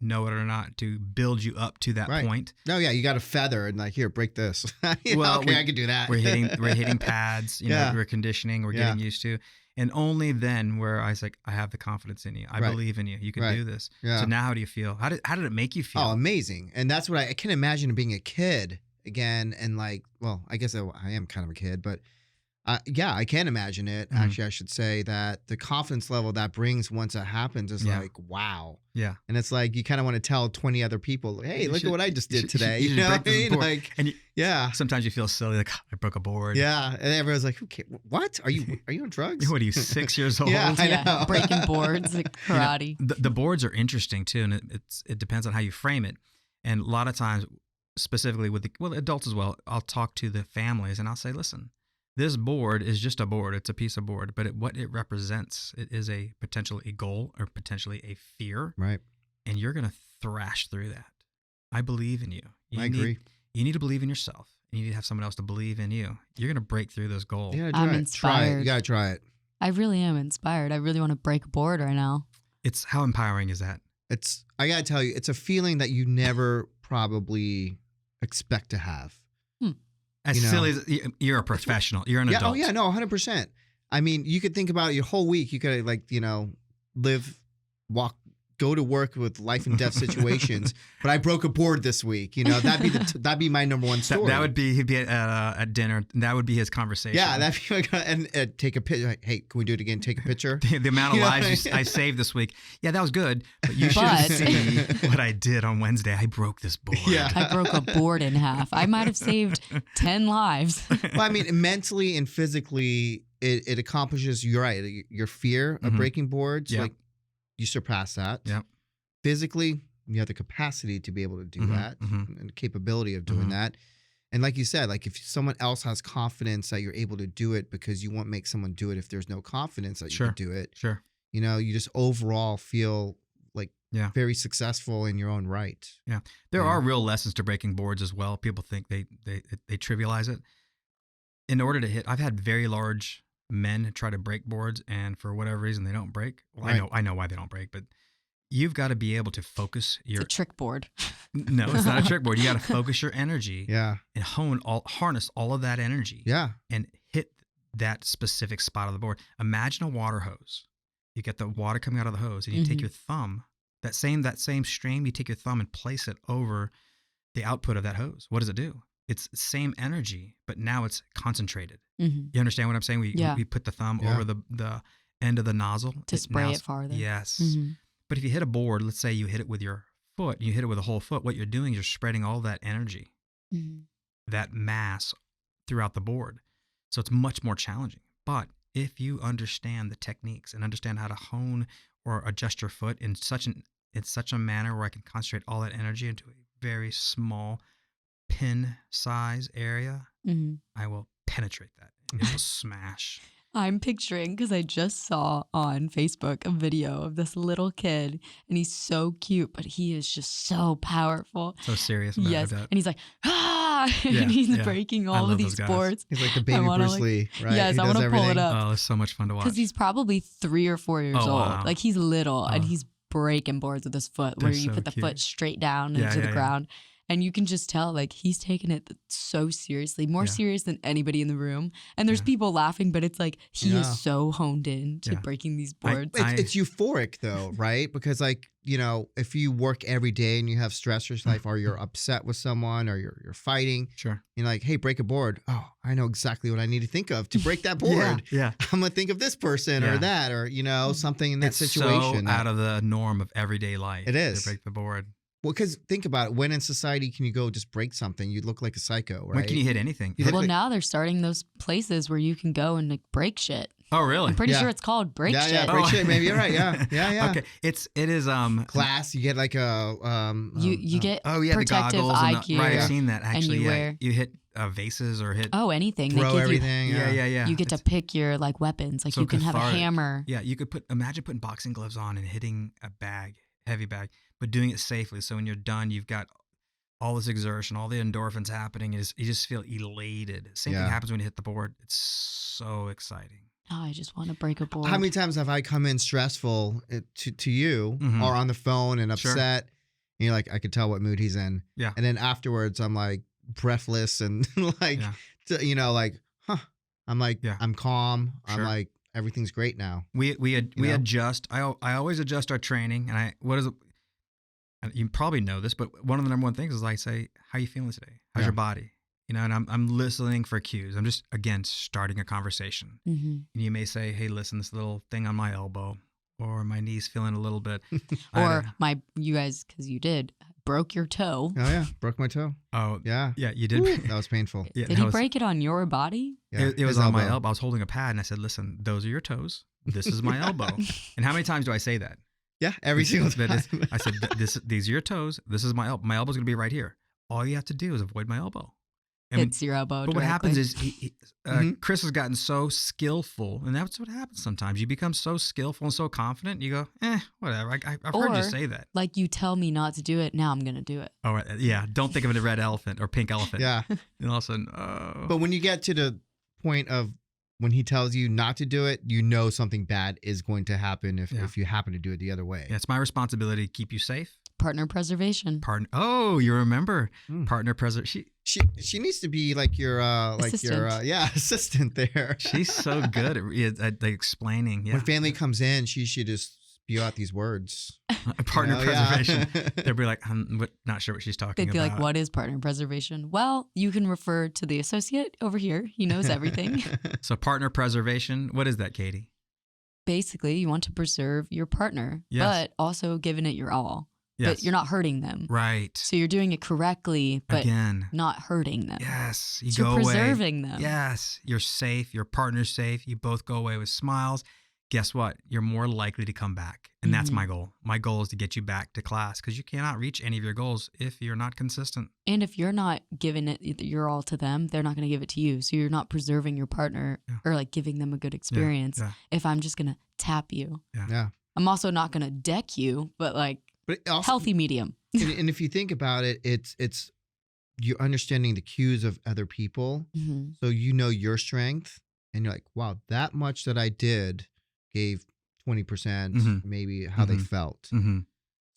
S2: know it or not, to build you up to that point.
S1: No, yeah, you got a feather and here, break this. I can do that.
S2: We're hitting pads. We're conditioning. We're getting used to, and only then where I was like, I have the confidence in you. I believe in you. You can do this.
S1: Yeah.
S2: So now, how do you feel? How did it make you feel?
S1: Oh, amazing! And that's what I can imagine being a kid again, and I guess I am kind of a kid, but. I can imagine it.
S2: Mm-hmm.
S1: Actually, I should say that the confidence level that brings once it happens is wow.
S2: Yeah.
S1: And it's like you kind of want to tell 20 other people, hey, look at what I just did today.
S2: You know what I mean?
S1: Yeah.
S2: Sometimes you feel silly, like I broke a board.
S1: Yeah. And everyone's like, okay, what? Are you on drugs?
S2: What are you, 6 years old?
S1: Yeah, I know.
S3: Breaking boards, like karate.
S2: The boards are interesting too, and it depends on how you frame it. And a lot of times, specifically with adults as well, I'll talk to the families and I'll say, listen, this board is just a board. It's a piece of board, but what it represents, it is potentially a goal or potentially a fear.
S1: Right.
S2: And you're going to thrash through that. I believe in you.
S1: I agree.
S2: You need to believe in yourself. You need to have someone else to believe in you. You're going to break through those goals.
S1: Yeah,
S3: I'm
S1: inspired. Try it. You got to try it.
S3: I really am inspired. I really want to break a board right now.
S2: It's how empowering is that?
S1: I got to tell you, it's a feeling that you never probably expect to have.
S2: As silly as you're a professional, you're an adult.
S1: Oh yeah, no, 100%. I mean, you could think about your whole week. You could live, walk, go to work with life and death situations. But I broke a board this week. That'd be my number one story.
S2: That would be he'd be at dinner. And that would be his conversation.
S1: Yeah, that'd be and take a picture. Like, hey, can we do it again? Take a picture.
S2: The amount of lives I saved this week. Yeah, that was good. But you should see what I did on Wednesday. I broke this board.
S1: Yeah.
S3: I broke a board in half. I might have saved 10 lives.
S1: Well, I mean, mentally and physically, it accomplishes. You're right. Your fear of breaking boards, you surpass that.
S2: Yeah.
S1: Physically, you have the capacity to be able to do that and the capability of doing that. And like you said, if someone else has confidence that you're able to do it because you won't make someone do it if there's no confidence that you can do it.
S2: Sure.
S1: You just overall feel very successful in your own right.
S2: Yeah. There are real lessons to breaking boards as well. People think they trivialize it. In order to hit, I've had very large men try to break boards, and for whatever reason they don't break. Well, right. I know why they don't break, but you've got to be able to focus your
S3: It's a trick board.
S2: No, it's not a trick board. You got to focus your energy.
S1: Yeah.
S2: And harness all of that energy.
S1: Yeah.
S2: And hit that specific spot of the board. Imagine a water hose. You get the water coming out of the hose, and you take your thumb, that same stream, you take your thumb and place it over the output of that hose. What does it do? It's the same energy, but now it's concentrated. You understand what I'm saying? We put the thumb over the end of the nozzle.
S3: To spray it farther.
S2: Yes. But if you hit a board, let's say you hit it with your foot, you hit it with a whole foot, what you're doing is you're spreading all that energy, that mass throughout the board. So it's much more challenging. But if you understand the techniques and understand how to hone or adjust your foot in such a manner where I can concentrate all that energy into a very small pin size area, I will penetrate that and it will smash.
S3: I'm picturing, because I just saw on Facebook a video of this little kid, and he's so cute, but he is just so powerful.
S2: So serious about
S3: yes.
S2: it.
S3: And he's like, and he's breaking all of these boards.
S1: He's like the baby Bruce Lee, right?
S3: Yes, I want to pull it up.
S2: Oh, it's so much fun to watch.
S3: Because he's probably 3 or 4 years old.
S2: Wow.
S3: Like, he's little, and he's breaking boards with his foot, where you put the foot straight down into the ground. And you can just tell, he's taking it so seriously, more serious than anybody in the room. And there's people laughing, but it's like he is so honed in to breaking these boards.
S1: It's euphoric, though, right? Because, if you work every day and you have stressors in life, or you're upset with someone, or you're fighting,
S2: sure,
S1: you're like, hey, break a board. Oh, I know exactly what I need to think of to break that board. I'm going to think of this person or that, or, something in that situation.
S2: So out of the norm of everyday life.
S1: It is.
S2: To break the board.
S1: Well, because think about it. When in society can you go just break something? You look like a psycho, right?
S2: When can you hit anything?
S3: Well, now they're starting those places where you can go and break shit.
S2: Oh, really?
S3: I'm pretty
S1: Yeah.
S3: sure it's called break
S1: Yeah,
S3: shit.
S1: yeah, break shit. Maybe you're right. Yeah.
S2: Okay. It is
S1: Class, you get like a
S3: You get
S2: oh yeah, the
S3: protective
S2: goggles
S3: eye
S2: and
S3: gear.
S2: right. I've
S1: Yeah.
S2: seen that actually.
S3: you
S2: Yeah,
S3: wear-
S2: you hit vases or hit.
S3: anything. They
S1: throw
S3: give
S1: everything.
S2: Yeah.
S3: You get to pick your like weapons. Like
S2: So
S3: you can have a
S2: cathartic.
S3: hammer.
S2: Yeah, you could imagine putting boxing gloves on and hitting a heavy bag, but doing it safely. So when you're done, you've got all this exertion, all the endorphins happening. You just feel elated. Same thing
S1: Yeah.
S2: happens when you hit the board. It's so exciting.
S3: Oh, I just want to break a board.
S1: How many times have I come in stressful to you
S2: Mhm.
S1: or on the phone and
S2: Sure.
S1: upset? And you're like, I could tell what mood he's in.
S2: Yeah.
S1: And then afterwards, I'm like breathless and like,
S2: Yeah.
S1: like, huh. I'm like,
S2: Yeah.
S1: I'm calm. I'm
S2: Sure.
S1: like, everything's great now.
S2: We
S1: know?
S2: adjust. I always adjust our training, and you probably know this, but one of the number one things is I say, "How you feeling today? How's
S1: Yeah.
S2: your body?" And I'm listening for cues. I'm just again starting a conversation.
S3: Mm-hmm.
S2: And you may say, "Hey, listen, this little thing on my elbow, or my knee's feeling a little bit." I
S3: Or
S2: had
S3: you guys, because you did, broke your toe.
S1: Oh, yeah. Broke my toe.
S2: yeah, you did.
S1: Woo, that was painful.
S2: Yeah,
S3: Did
S2: that
S3: he
S2: was-
S3: break it on your body?
S1: Yeah.
S2: It was
S1: His
S2: on my elbow. I was holding a pad, and I said, "Listen, those are your toes. This is my elbow." And how many times do I say that?
S1: Yeah. Every single
S2: That
S1: time.
S2: is- I said, "These are your toes. This is my elbow. My elbow's gonna be right here. All you have to do is avoid my elbow." I mean,
S3: It's your elbow.
S2: but what happens
S3: directly.
S2: is
S1: Mhm.
S2: Kris has gotten so skillful, and that's what happens sometimes. You become so skillful and so confident, you go, whatever. I've heard you
S3: Or-
S2: say that.
S3: like you tell me not to do it. Now I'm gonna do it.
S2: Oh, right. Yeah. Don't think of it as a red elephant or pink elephant.
S1: Yeah.
S2: And all of a sudden, oh.
S1: But when you get to the point of when he tells you not to do it, you know something bad is going to happen if you happen to do it the other way.
S2: Yeah, it's my responsibility to keep you safe.
S3: Partner preservation.
S2: Oh, you remember partner
S1: She needs to be like your assistant there.
S2: She's so good at explaining. Yeah.
S1: When family comes in, she should just spew out these words.
S2: Partner
S1: You know, yeah.
S2: preservation. They'll be like, I'm not sure what she's talking
S3: They'd be
S2: about.
S3: like, "What is partner preservation?" Well, you can refer to the associate over here. He knows everything.
S2: So partner preservation, what is that, Katie?
S3: Basically, you want to preserve your partner,
S2: Yes.
S3: but also giving it your all.
S2: Yes.
S3: But you're not hurting them.
S2: Right.
S3: So you're doing it correctly, but
S2: Again.
S3: not hurting them.
S2: Yes. You
S3: So
S2: go
S3: you're
S2: away.
S3: preserving them.
S2: Yes. You're safe. Your partner's safe. You both go away with smiles. Guess what? You're more likely to come back. And that's
S3: Mhm.
S2: my goal. My goal is to get you back to class because you cannot reach any of your goals if you're not consistent.
S3: And if you're not giving it your all to them, they're not going to give it to you. So you're not preserving your partner
S2: Yeah.
S3: or like giving them a good experience.
S2: yeah.
S3: If I'm just going to tap you,
S1: Yeah.
S3: I'm also not going to deck you, but like
S1: But it also,
S3: healthy medium.
S1: and if you think about it, it's you're understanding the cues of other people.
S3: Mm-hmm.
S1: So you know your strength and you're like, wow, that much that I did gave 20%,
S2: Mhm.
S1: maybe how they
S2: Mhm.
S1: felt.
S2: Mm-hmm.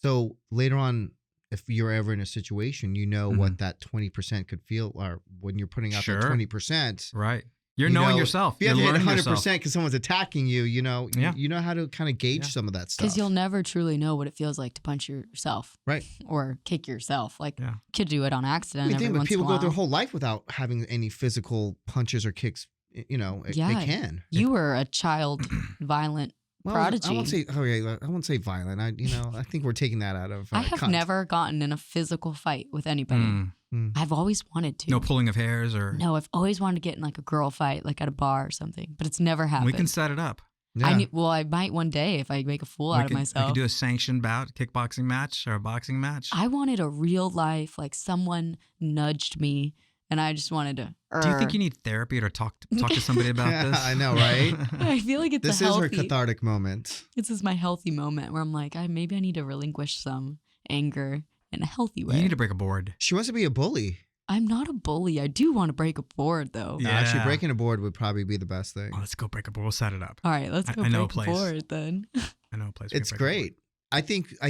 S1: So later on, if you're ever in a situation, you know
S2: Mhm.
S1: what that 20% could feel, or when you're putting out
S2: Sure.
S1: that 20%.
S2: Right. You're
S1: You
S2: knowing
S1: know,
S2: yourself.
S1: If you have
S2: You're
S1: to hit
S2: learning
S1: 100%
S2: yourself.
S1: because someone's attacking you, you know,
S2: Yeah.
S1: you know how to kind of gauge
S2: Yeah.
S1: some of that stuff.
S3: Because you'll never truly know what it feels like to punch yourself.
S1: Right.
S3: Or kick yourself. Like,
S2: Yeah.
S3: could do it on
S1: I
S3: accident
S1: mean,
S3: every
S1: think, but
S3: once
S1: people
S3: in a
S1: go
S3: while.
S1: their whole life without having any physical punches or kicks. You know, they
S3: Yeah.
S1: can.
S3: You were a child violent
S1: Well,
S3: prodigy.
S1: I won't say. Oh yeah, I won't say violent. I think we're taking that out of.
S3: I have
S1: context.
S3: never gotten in a physical fight with anybody. I've always wanted to.
S2: No pulling of hairs or.
S3: No, I've always wanted to get in like a girl fight, like at a bar or something, but it's never happened.
S2: We can set it up.
S1: Yeah.
S3: I might one day if I make a fool out of
S2: We
S3: myself.
S2: could do a sanctioned bout, kickboxing match or a boxing match.
S3: I wanted a real life, like someone nudged me, and I just wanted to.
S2: Do you think you need therapy or talk to somebody about
S1: Yeah,
S2: this?
S1: I know, right?
S3: I feel like it's
S1: This
S3: a
S1: is her
S3: healthy.
S1: cathartic moment.
S3: This is my healthy moment where I'm like, maybe I need to relinquish some anger in a healthy way.
S2: You need to break a board.
S1: She wants to be a bully.
S3: I'm not a bully. I do want to break a board though.
S2: Yeah.
S1: Actually, breaking a board would probably be the best thing.
S2: Oh, let's go break a board. We'll set it up.
S3: All right, let's go
S2: I know a
S3: break a
S2: place.
S3: board then.
S2: I know a place. we can
S1: It's
S2: break a board.
S1: great. I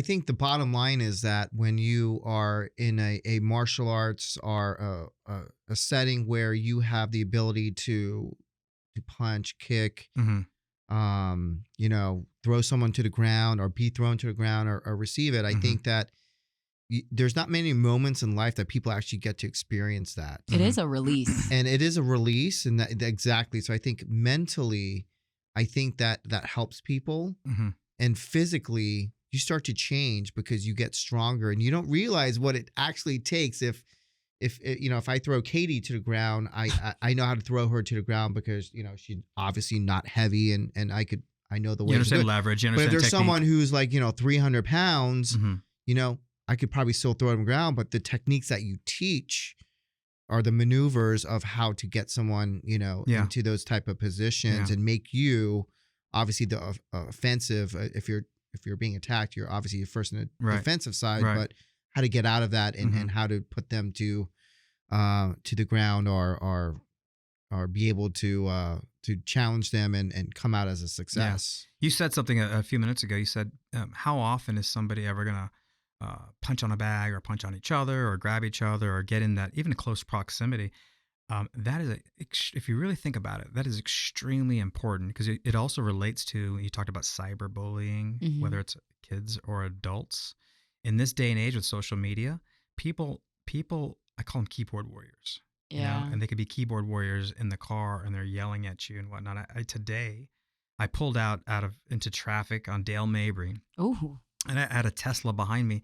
S1: think the bottom line is that when you are in a martial arts or a setting where you have the ability to punch, kick,
S2: Mhm.
S1: throw someone to the ground or be thrown to the ground or receive it, I
S2: Mhm.
S1: think that there's not many moments in life that people actually get to experience that.
S3: It is a release.
S1: And it is a release, and that exactly. So I think mentally, I think that helps people,
S2: Mhm.
S1: and physically, you start to change because you get stronger, and you don't realize what it actually takes if if I throw Katie to the ground, I know how to throw her to the ground because she's obviously not heavy, and I know the way.
S2: You understand
S1: to do it.
S2: leverage. You
S1: But if
S2: understand
S1: there's
S2: technique.
S1: someone who's like 300 pounds,
S2: Mhm.
S1: I could probably still throw them ground. But the techniques that you teach are the maneuvers of how to get someone
S2: Yeah.
S1: into those type of positions
S2: Yeah.
S1: and make you obviously the offensive. If you're being attacked, you're obviously first in the
S2: Right.
S1: defensive side,
S2: Right.
S1: but how to get out of that and,
S2: Mhm.
S1: and how to put them to the ground or be able to challenge them and come out as a success.
S2: You said something a few minutes ago. You said, how often is somebody ever going to punch on a bag or punch on each other or grab each other or get in that even close proximity? That is, if you really think about it, that is extremely important because it also relates to, you talked about cyberbullying,
S3: Mhm.
S2: whether it's kids or adults. In this day and age with social media, people, I call them keyboard warriors.
S3: Yeah.
S2: And they could be keyboard warriors in the car and they're yelling at you and whatnot. Today, I pulled out into traffic on Dale Mabry,
S3: Ooh.
S2: and I had a Tesla behind me,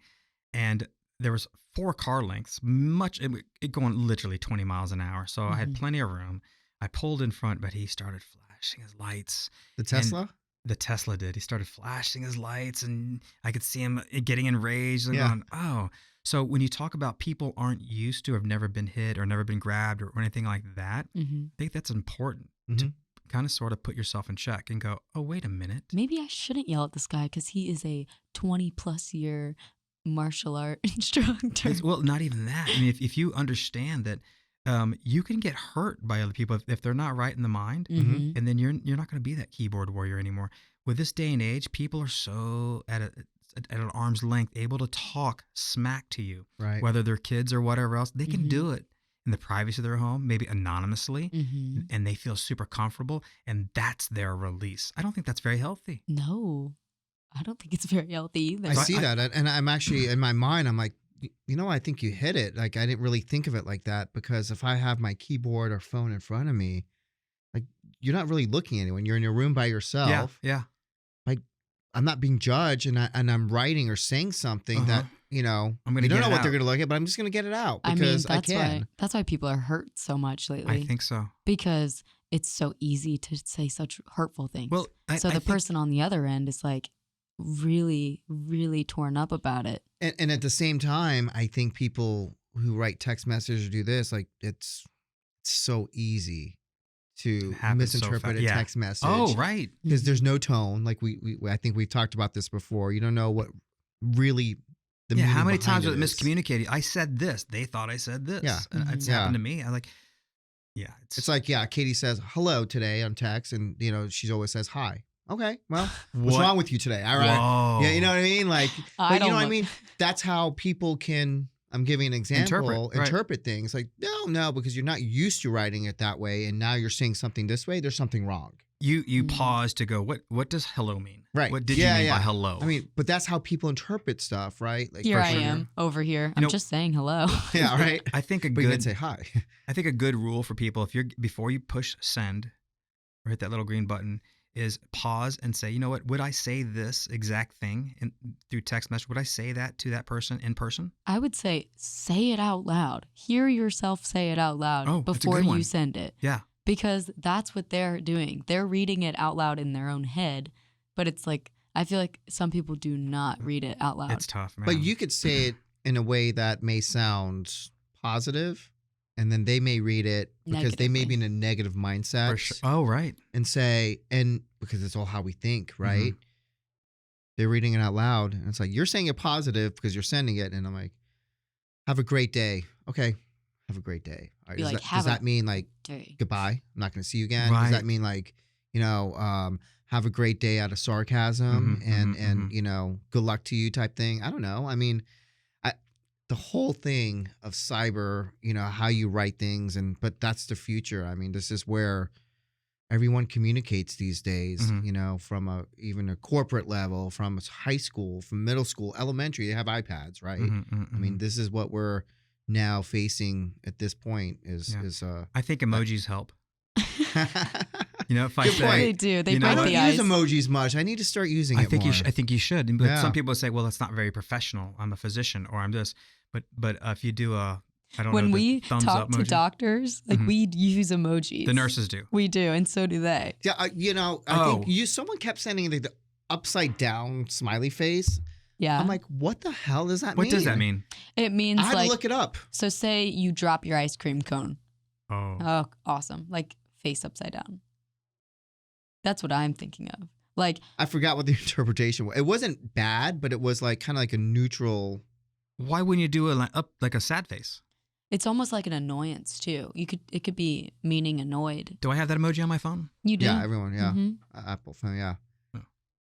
S2: and there was 4 car lengths, it going literally 20 miles an hour. So I had
S3: Mhm.
S2: plenty of room. I pulled in front, but he started flashing his lights.
S1: The Tesla?
S2: The Tesla did. He started flashing his lights, and I could see him getting enraged and
S1: Yeah.
S2: going, oh. So when you talk about people aren't used to, have never been hit or never been grabbed or anything like that,
S3: Mhm.
S2: I think that's important to kind of sort of put yourself in check and go, oh, wait a minute.
S3: Maybe I shouldn't yell at this guy because he is a 20+ year martial art instructor.
S2: Well, not even that. I mean, if you understand that you can get hurt by other people if they're not right in the mind,
S3: Mhm.
S2: and then you're not going to be that keyboard warrior anymore. With this day and age, people are so at an arm's length, able to talk smack to you,
S1: Right.
S2: whether they're kids or whatever else. They can
S3: Mhm.
S2: do it in the privacy of their home, maybe anonymously,
S3: Mhm.
S2: and they feel super comfortable, and that's their release. I don't think that's very healthy.
S3: No, I don't think it's very healthy either.
S1: I
S2: So
S1: see that, and I'm actually in my mind. I'm like, I think you hit it. Like I didn't really think of it like that because if I have my keyboard or phone in front of me, like you're not really looking at anyone. You're in your room by yourself.
S2: Yeah.
S1: Like I'm not being judged, and I'm writing or saying something that
S2: I'm gonna
S1: you don't
S2: get
S1: know
S2: it
S1: what they're
S2: out.
S1: gonna look at, but I'm just gonna get it out
S3: I mean,
S1: because I
S3: that's
S1: can.
S3: why people are hurt so much lately.
S2: I think so.
S3: Because it's so easy to say such hurtful things.
S2: Well,
S3: so
S2: I
S3: the
S2: think-
S3: person on the other end is like really, really torn up about it.
S1: And at the same time, I think people who write text messages or do this, like it's so easy to
S2: It happens so
S1: misinterpret
S2: fast.
S1: a
S2: Yeah.
S1: text message.
S2: Oh, right.
S1: Because there's no tone. Like we I think we've talked about this before. You don't know what really the
S2: Yeah,
S1: meaning
S2: how many
S1: behind
S2: times was
S1: it
S2: it
S1: is.
S2: miscommunicated? I said this. They thought I said this.
S1: Yeah.
S2: And it's
S1: Yeah.
S2: happened to me. I like, yeah.
S1: It's like, Katie says hello today on text, and she always says hi. Okay, well, what's
S2: What?
S1: wrong with you today? All right.
S2: Whoa.
S1: Yeah, you know what I mean? Like,
S3: I
S1: but you
S3: don't
S1: know what I
S3: know.
S1: mean? That's how people can, I'm giving an example,
S2: Interpret, right.
S1: things. Like, no, because you're not used to writing it that way, and now you're saying something this way, there's something wrong.
S2: You pause to go, what does hello mean?
S1: Right.
S2: What did you mean by hello?
S1: I mean, but that's how people interpret stuff, right? Like,
S3: Here
S1: for
S3: I
S1: sure.
S3: am over here. I'm
S2: know-
S3: just saying hello.
S1: Yeah, right.
S2: I think
S1: But you can say hi.
S2: I think a good rule for people, before you push send or hit that little green button, is pause and say, you know what, would I say this exact thing through text message? Would I say that to that person in person?
S3: I would say it out loud. Hear yourself say it out loud
S2: Oh, that's a
S3: before
S2: good one.
S3: you send it.
S2: Yeah.
S3: Because that's what they're doing. They're reading it out loud in their own head. But it's like, I feel like some people do not read it out loud.
S2: It's tough, man.
S1: But you could say it in a way that may sound positive, and then they may read it because they may be in a negative mindset.
S2: For sure. Oh, right.
S1: And say, and because it's all how we think, right? They're reading it out loud, and it's like, you're saying it positive because you're sending it, and I'm like, have a great day. Okay, have a great day. All right,
S3: Be
S1: does,
S3: like,
S1: that,
S3: have
S1: does
S3: a
S1: that mean like
S3: day.
S1: goodbye? I'm not going to see you again.
S2: Right.
S1: Does that mean like, have a great day out of sarcasm and good luck to you type thing? I don't know. I mean, the whole thing of cyber, how you write things, but that's the future. I mean, this is where everyone communicates these days, from even a corporate level, from high school, from middle school, elementary, they have iPads, right? I mean, this is what we're now facing at this point is
S2: I think emojis help. If I
S1: Good
S2: say,
S1: point.
S3: They do. They
S2: you know
S3: break
S1: I
S2: what?
S1: don't
S3: the ice.
S1: use emojis much. I need to start using it more.
S2: I think you should. But
S1: Yeah.
S2: some people say, well, that's not very professional. I'm a physician or I'm this. But if you do a I don't
S3: When
S2: know.
S3: we
S2: the thumbs
S3: talk
S2: up
S3: to
S2: emoji.
S3: doctors, like
S2: Mhm.
S3: we use emojis.
S2: The nurses do.
S3: We do, and so do they.
S1: Yeah, I think someone kept sending the upside down smiley face.
S3: Yeah.
S1: I'm like, what the hell does that
S2: What
S1: mean?
S2: does that mean?
S3: It means
S1: I had
S3: like,
S1: to look it up.
S3: so say you drop your ice cream cone.
S2: Oh.
S3: Oh, awesome. Like face upside down. That's what I'm thinking of. Like,
S1: I forgot what the interpretation was. It wasn't bad, but it was like kind of like a neutral.
S2: Why wouldn't you do it like a sad face?
S3: it's almost like an annoyance too. It could be meaning annoyed.
S2: Do I have that emoji on my phone?
S3: You do?
S1: Yeah, everyone. Yeah,
S3: Mhm.
S1: Apple phone. Yeah.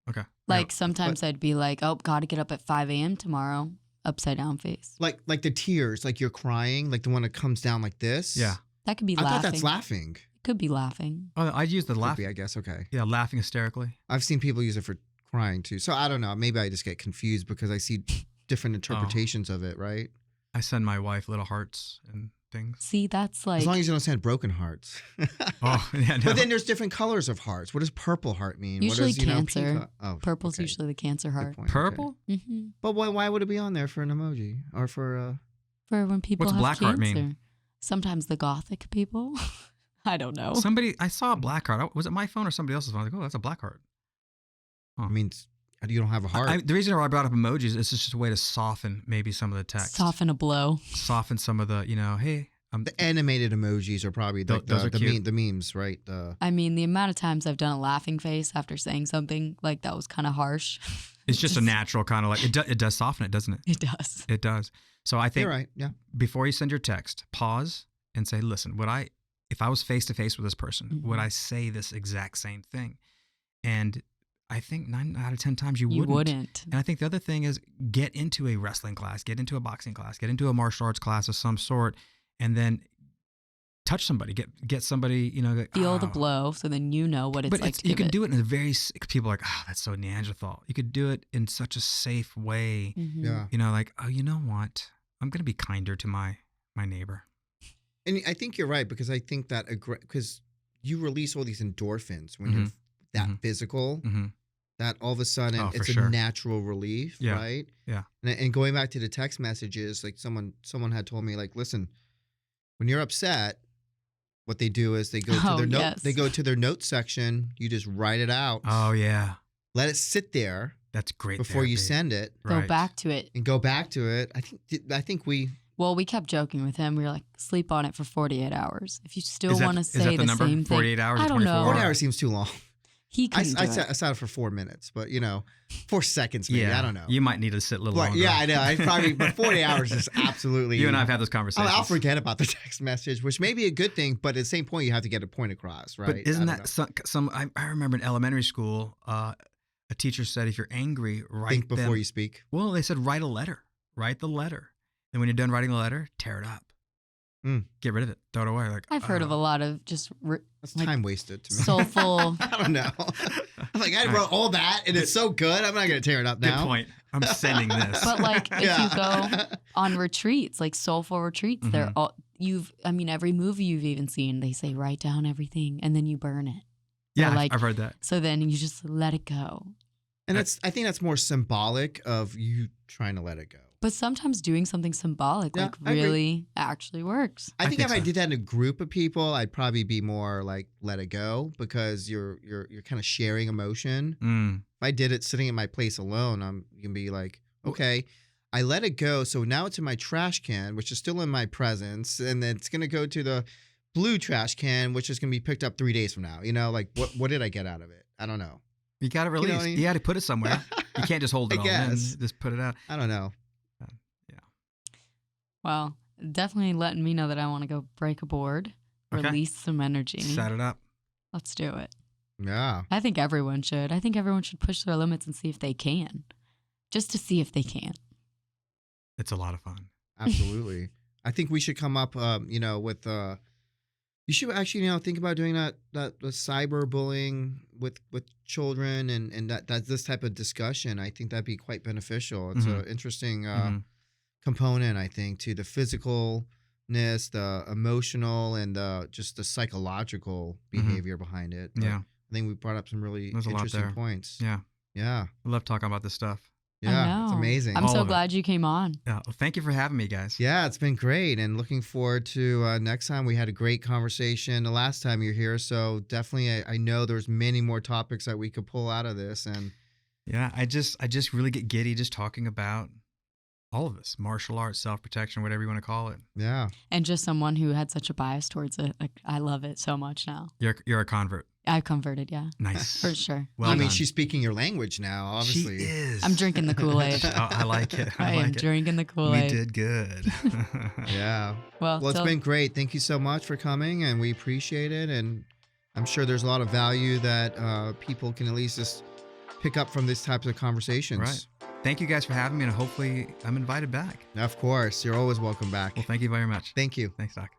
S2: Okay.
S3: Like sometimes I'd be like, oh, gotta get up at 5 a.m. tomorrow. Upside down face.
S1: Like the tears, like you're crying, like the one that comes down like this.
S2: Yeah.
S3: That could be
S1: I
S3: laughing.
S1: thought that's laughing.
S3: Could be laughing.
S2: Oh, I use the
S1: Could
S2: laugh.
S1: be, I guess. Okay.
S2: Yeah, laughing hysterically.
S1: I've seen people use it for crying too. So I don't know. Maybe I just get confused because I see different interpretations of it, right?
S2: I send my wife little hearts and things.
S3: See, that's like
S1: As long as you don't send broken hearts.
S2: Oh, yeah, no.
S1: But then there's different colors of hearts. What does purple heart mean?
S3: Usually
S1: what does,
S3: Cancer.
S1: peacock- Oh,
S3: purple's
S1: okay.
S3: usually the Cancer
S1: Good
S3: heart.
S1: point, okay.
S2: Purple?
S3: Mm-hmm.
S1: But why would it be on there for an emoji or for
S3: For when people
S2: What's
S3: have
S2: black
S3: cancer.
S2: heart mean?
S3: Sometimes the gothic people. I don't know.
S2: I saw a black heart. Was it my phone or somebody else's phone? I was like, oh, that's a black heart.
S1: I mean, you don't have a heart.
S2: The reason why I brought up emojis is just a way to soften maybe some of the text.
S3: Soften a blow.
S2: Soften some of the, hey.
S1: The animated emojis are probably the
S2: Those are cute.
S1: the memes, right?
S3: I mean, the amount of times I've done a laughing face after saying something like that was kind of harsh.
S2: It's just a natural kind of like, it does soften it, doesn't it?
S3: It does.
S2: It does. So I think
S1: You're right. Yeah.
S2: before you send your text, pause and say, listen, if I was face to face with this person, would I say this exact same thing? And I think 9 out of 10 times you wouldn't. And I think the other thing is get into a wrestling class, get into a boxing class, get into a martial arts class of some sort, and then touch somebody, get somebody,
S3: Feel the blow, so then you know what it's like to
S2: you
S3: give
S2: can
S3: it.
S2: do it in a very, people are like, oh, that's so Neanderthal. You could do it in such a safe way.
S3: Mhm.
S1: Yeah.
S2: Like, oh, you know what? I'm going to be kinder to my neighbor.
S1: And I think you're right because I think that because you release all these endorphins when you're that physical, that all of a sudden
S2: Oh, for
S1: it's
S2: sure.
S1: a natural relief,
S2: Yeah.
S1: right?
S2: Yeah.
S1: And going back to the text messages, like someone had told me, like, listen, when you're upset, what they do is they go to their note.
S3: yes.
S1: They go to their notes section. You just write it out.
S2: Oh, yeah.
S1: Let it sit there
S2: That's great.
S1: before you
S2: therapy.
S1: send it
S3: Go
S2: Right.
S3: back to it.
S1: and go back to it. I think we.
S3: Well, we kept joking with him. We were like, sleep on it for 48 hours. If you still
S2: Is that-
S3: want to
S2: is
S3: say
S2: that the
S3: the
S2: number?
S3: same thing.
S2: 48 hours or
S3: I don't
S2: 24?
S3: know.
S1: 40 hours seems too long.
S3: He
S1: I
S3: couldn't do it.
S1: sat for 4 minutes, but 4 seconds maybe.
S2: Yeah.
S1: I don't know.
S2: You might need to sit a little
S1: But,
S2: longer.
S1: yeah, I know. But 40 hours is absolutely.
S2: You and I have had those conversations.
S1: I'll forget about the text message, which may be a good thing, but at the same point, you have to get a point across, right?
S2: But isn't
S1: I
S2: that
S1: don't
S2: some? I remember in elementary school, a teacher said, if you're angry,
S1: know.
S2: write
S1: Think before
S2: them.
S1: you speak.
S2: Well, they said write a letter. Write the letter, and when you're done writing the letter, tear it up. Get rid of it. Throw it away. Like
S3: I've heard of a lot of just
S1: That's
S3: like,
S1: time wasted to me.
S3: soulful.
S1: I don't know. I'm like, I wrote all that, and it's so good. I'm not going to tear it up
S2: Good
S1: now.
S2: point. I'm sending this.
S3: But like if
S1: Yeah.
S3: you go on retreats, like soulful retreats, they're
S2: Mhm.
S3: all every movie you've even seen, they say write down everything and then you burn it.
S2: yeah,
S3: like-
S2: I've heard that.
S3: So then you just let it go.
S1: And I think that's more symbolic of you trying to let it go.
S3: But sometimes doing something symbolic
S1: Yeah,
S3: like
S1: I agree.
S3: really actually works.
S1: I think if I
S2: so.
S1: did that in a group of people, I'd probably be more like let it go because you're kind of sharing emotion.
S2: Mm.
S1: If I did it sitting in my place alone, you can be like, okay, I let it go. So now it's in my trash can, which is still in my presence, and then it's gonna go to the blue trash can, which is gonna be picked up 3 days from now. Like what did I get out of it? I don't know.
S2: You got to release.
S1: what I mean?
S2: You got to put it somewhere. You can't just hold it
S1: I
S2: all in.
S1: guess.
S2: Just put it out.
S1: I don't know.
S3: Well, definitely letting me know that I want to go break a board,
S2: Okay.
S3: release some energy.
S2: Set it up.
S3: Let's do it.
S1: Yeah.
S3: I think everyone should. I think everyone should push their limits and see if they can. Just to see if they can.
S2: It's a lot of fun.
S1: Absolutely. I think we should come up, with, you should actually, think about doing that the cyberbullying with children and that this type of discussion. I think that'd be quite beneficial. It's an interesting component, I think, to the physicalness, the emotional, and just the psychological behavior behind it. But
S2: Yeah.
S1: I think we brought up some really
S2: There's a lot
S1: interesting
S2: there.
S1: points.
S2: Yeah.
S1: Yeah.
S2: I love talking about this stuff.
S1: Yeah, it's
S3: know.
S1: amazing.
S3: I'm
S2: All
S3: so
S2: of it.
S3: glad you came on.
S2: Yeah. Well, thank you for having me, guys.
S1: Yeah, it's been great, and looking forward to next time. We had a great conversation the last time you're here, so definitely I know there's many more topics that we could pull out of this. And
S2: Yeah. I just really get giddy just talking about all of this martial arts, self-protection, whatever you want to call it.
S1: yeah,
S3: And just someone who had such a bias towards it. Like, I love it so much now.
S2: You're a convert.
S3: I've converted, yeah,
S2: Nice.
S3: for sure.
S2: Well
S1: I mean,
S2: done.
S1: she's speaking your language now, obviously.
S2: She is.
S3: I'm drinking the Kool-Aid.
S2: I like it.
S3: I am
S2: like it.
S3: drinking the
S2: We
S3: Kool-Aid.
S2: did good.
S1: Yeah.
S3: Well,
S1: Well, it's
S3: till-
S1: been great. Thank you so much for coming, and we appreciate it. And I'm sure there's a lot of value that people can at least just pick up from these types of conversations.
S2: Right. Thank you guys for having me, and hopefully I'm invited back.
S1: Of course. You're always welcome back.
S2: Well, thank you very much.
S1: Thank you.
S2: Thanks, Doc.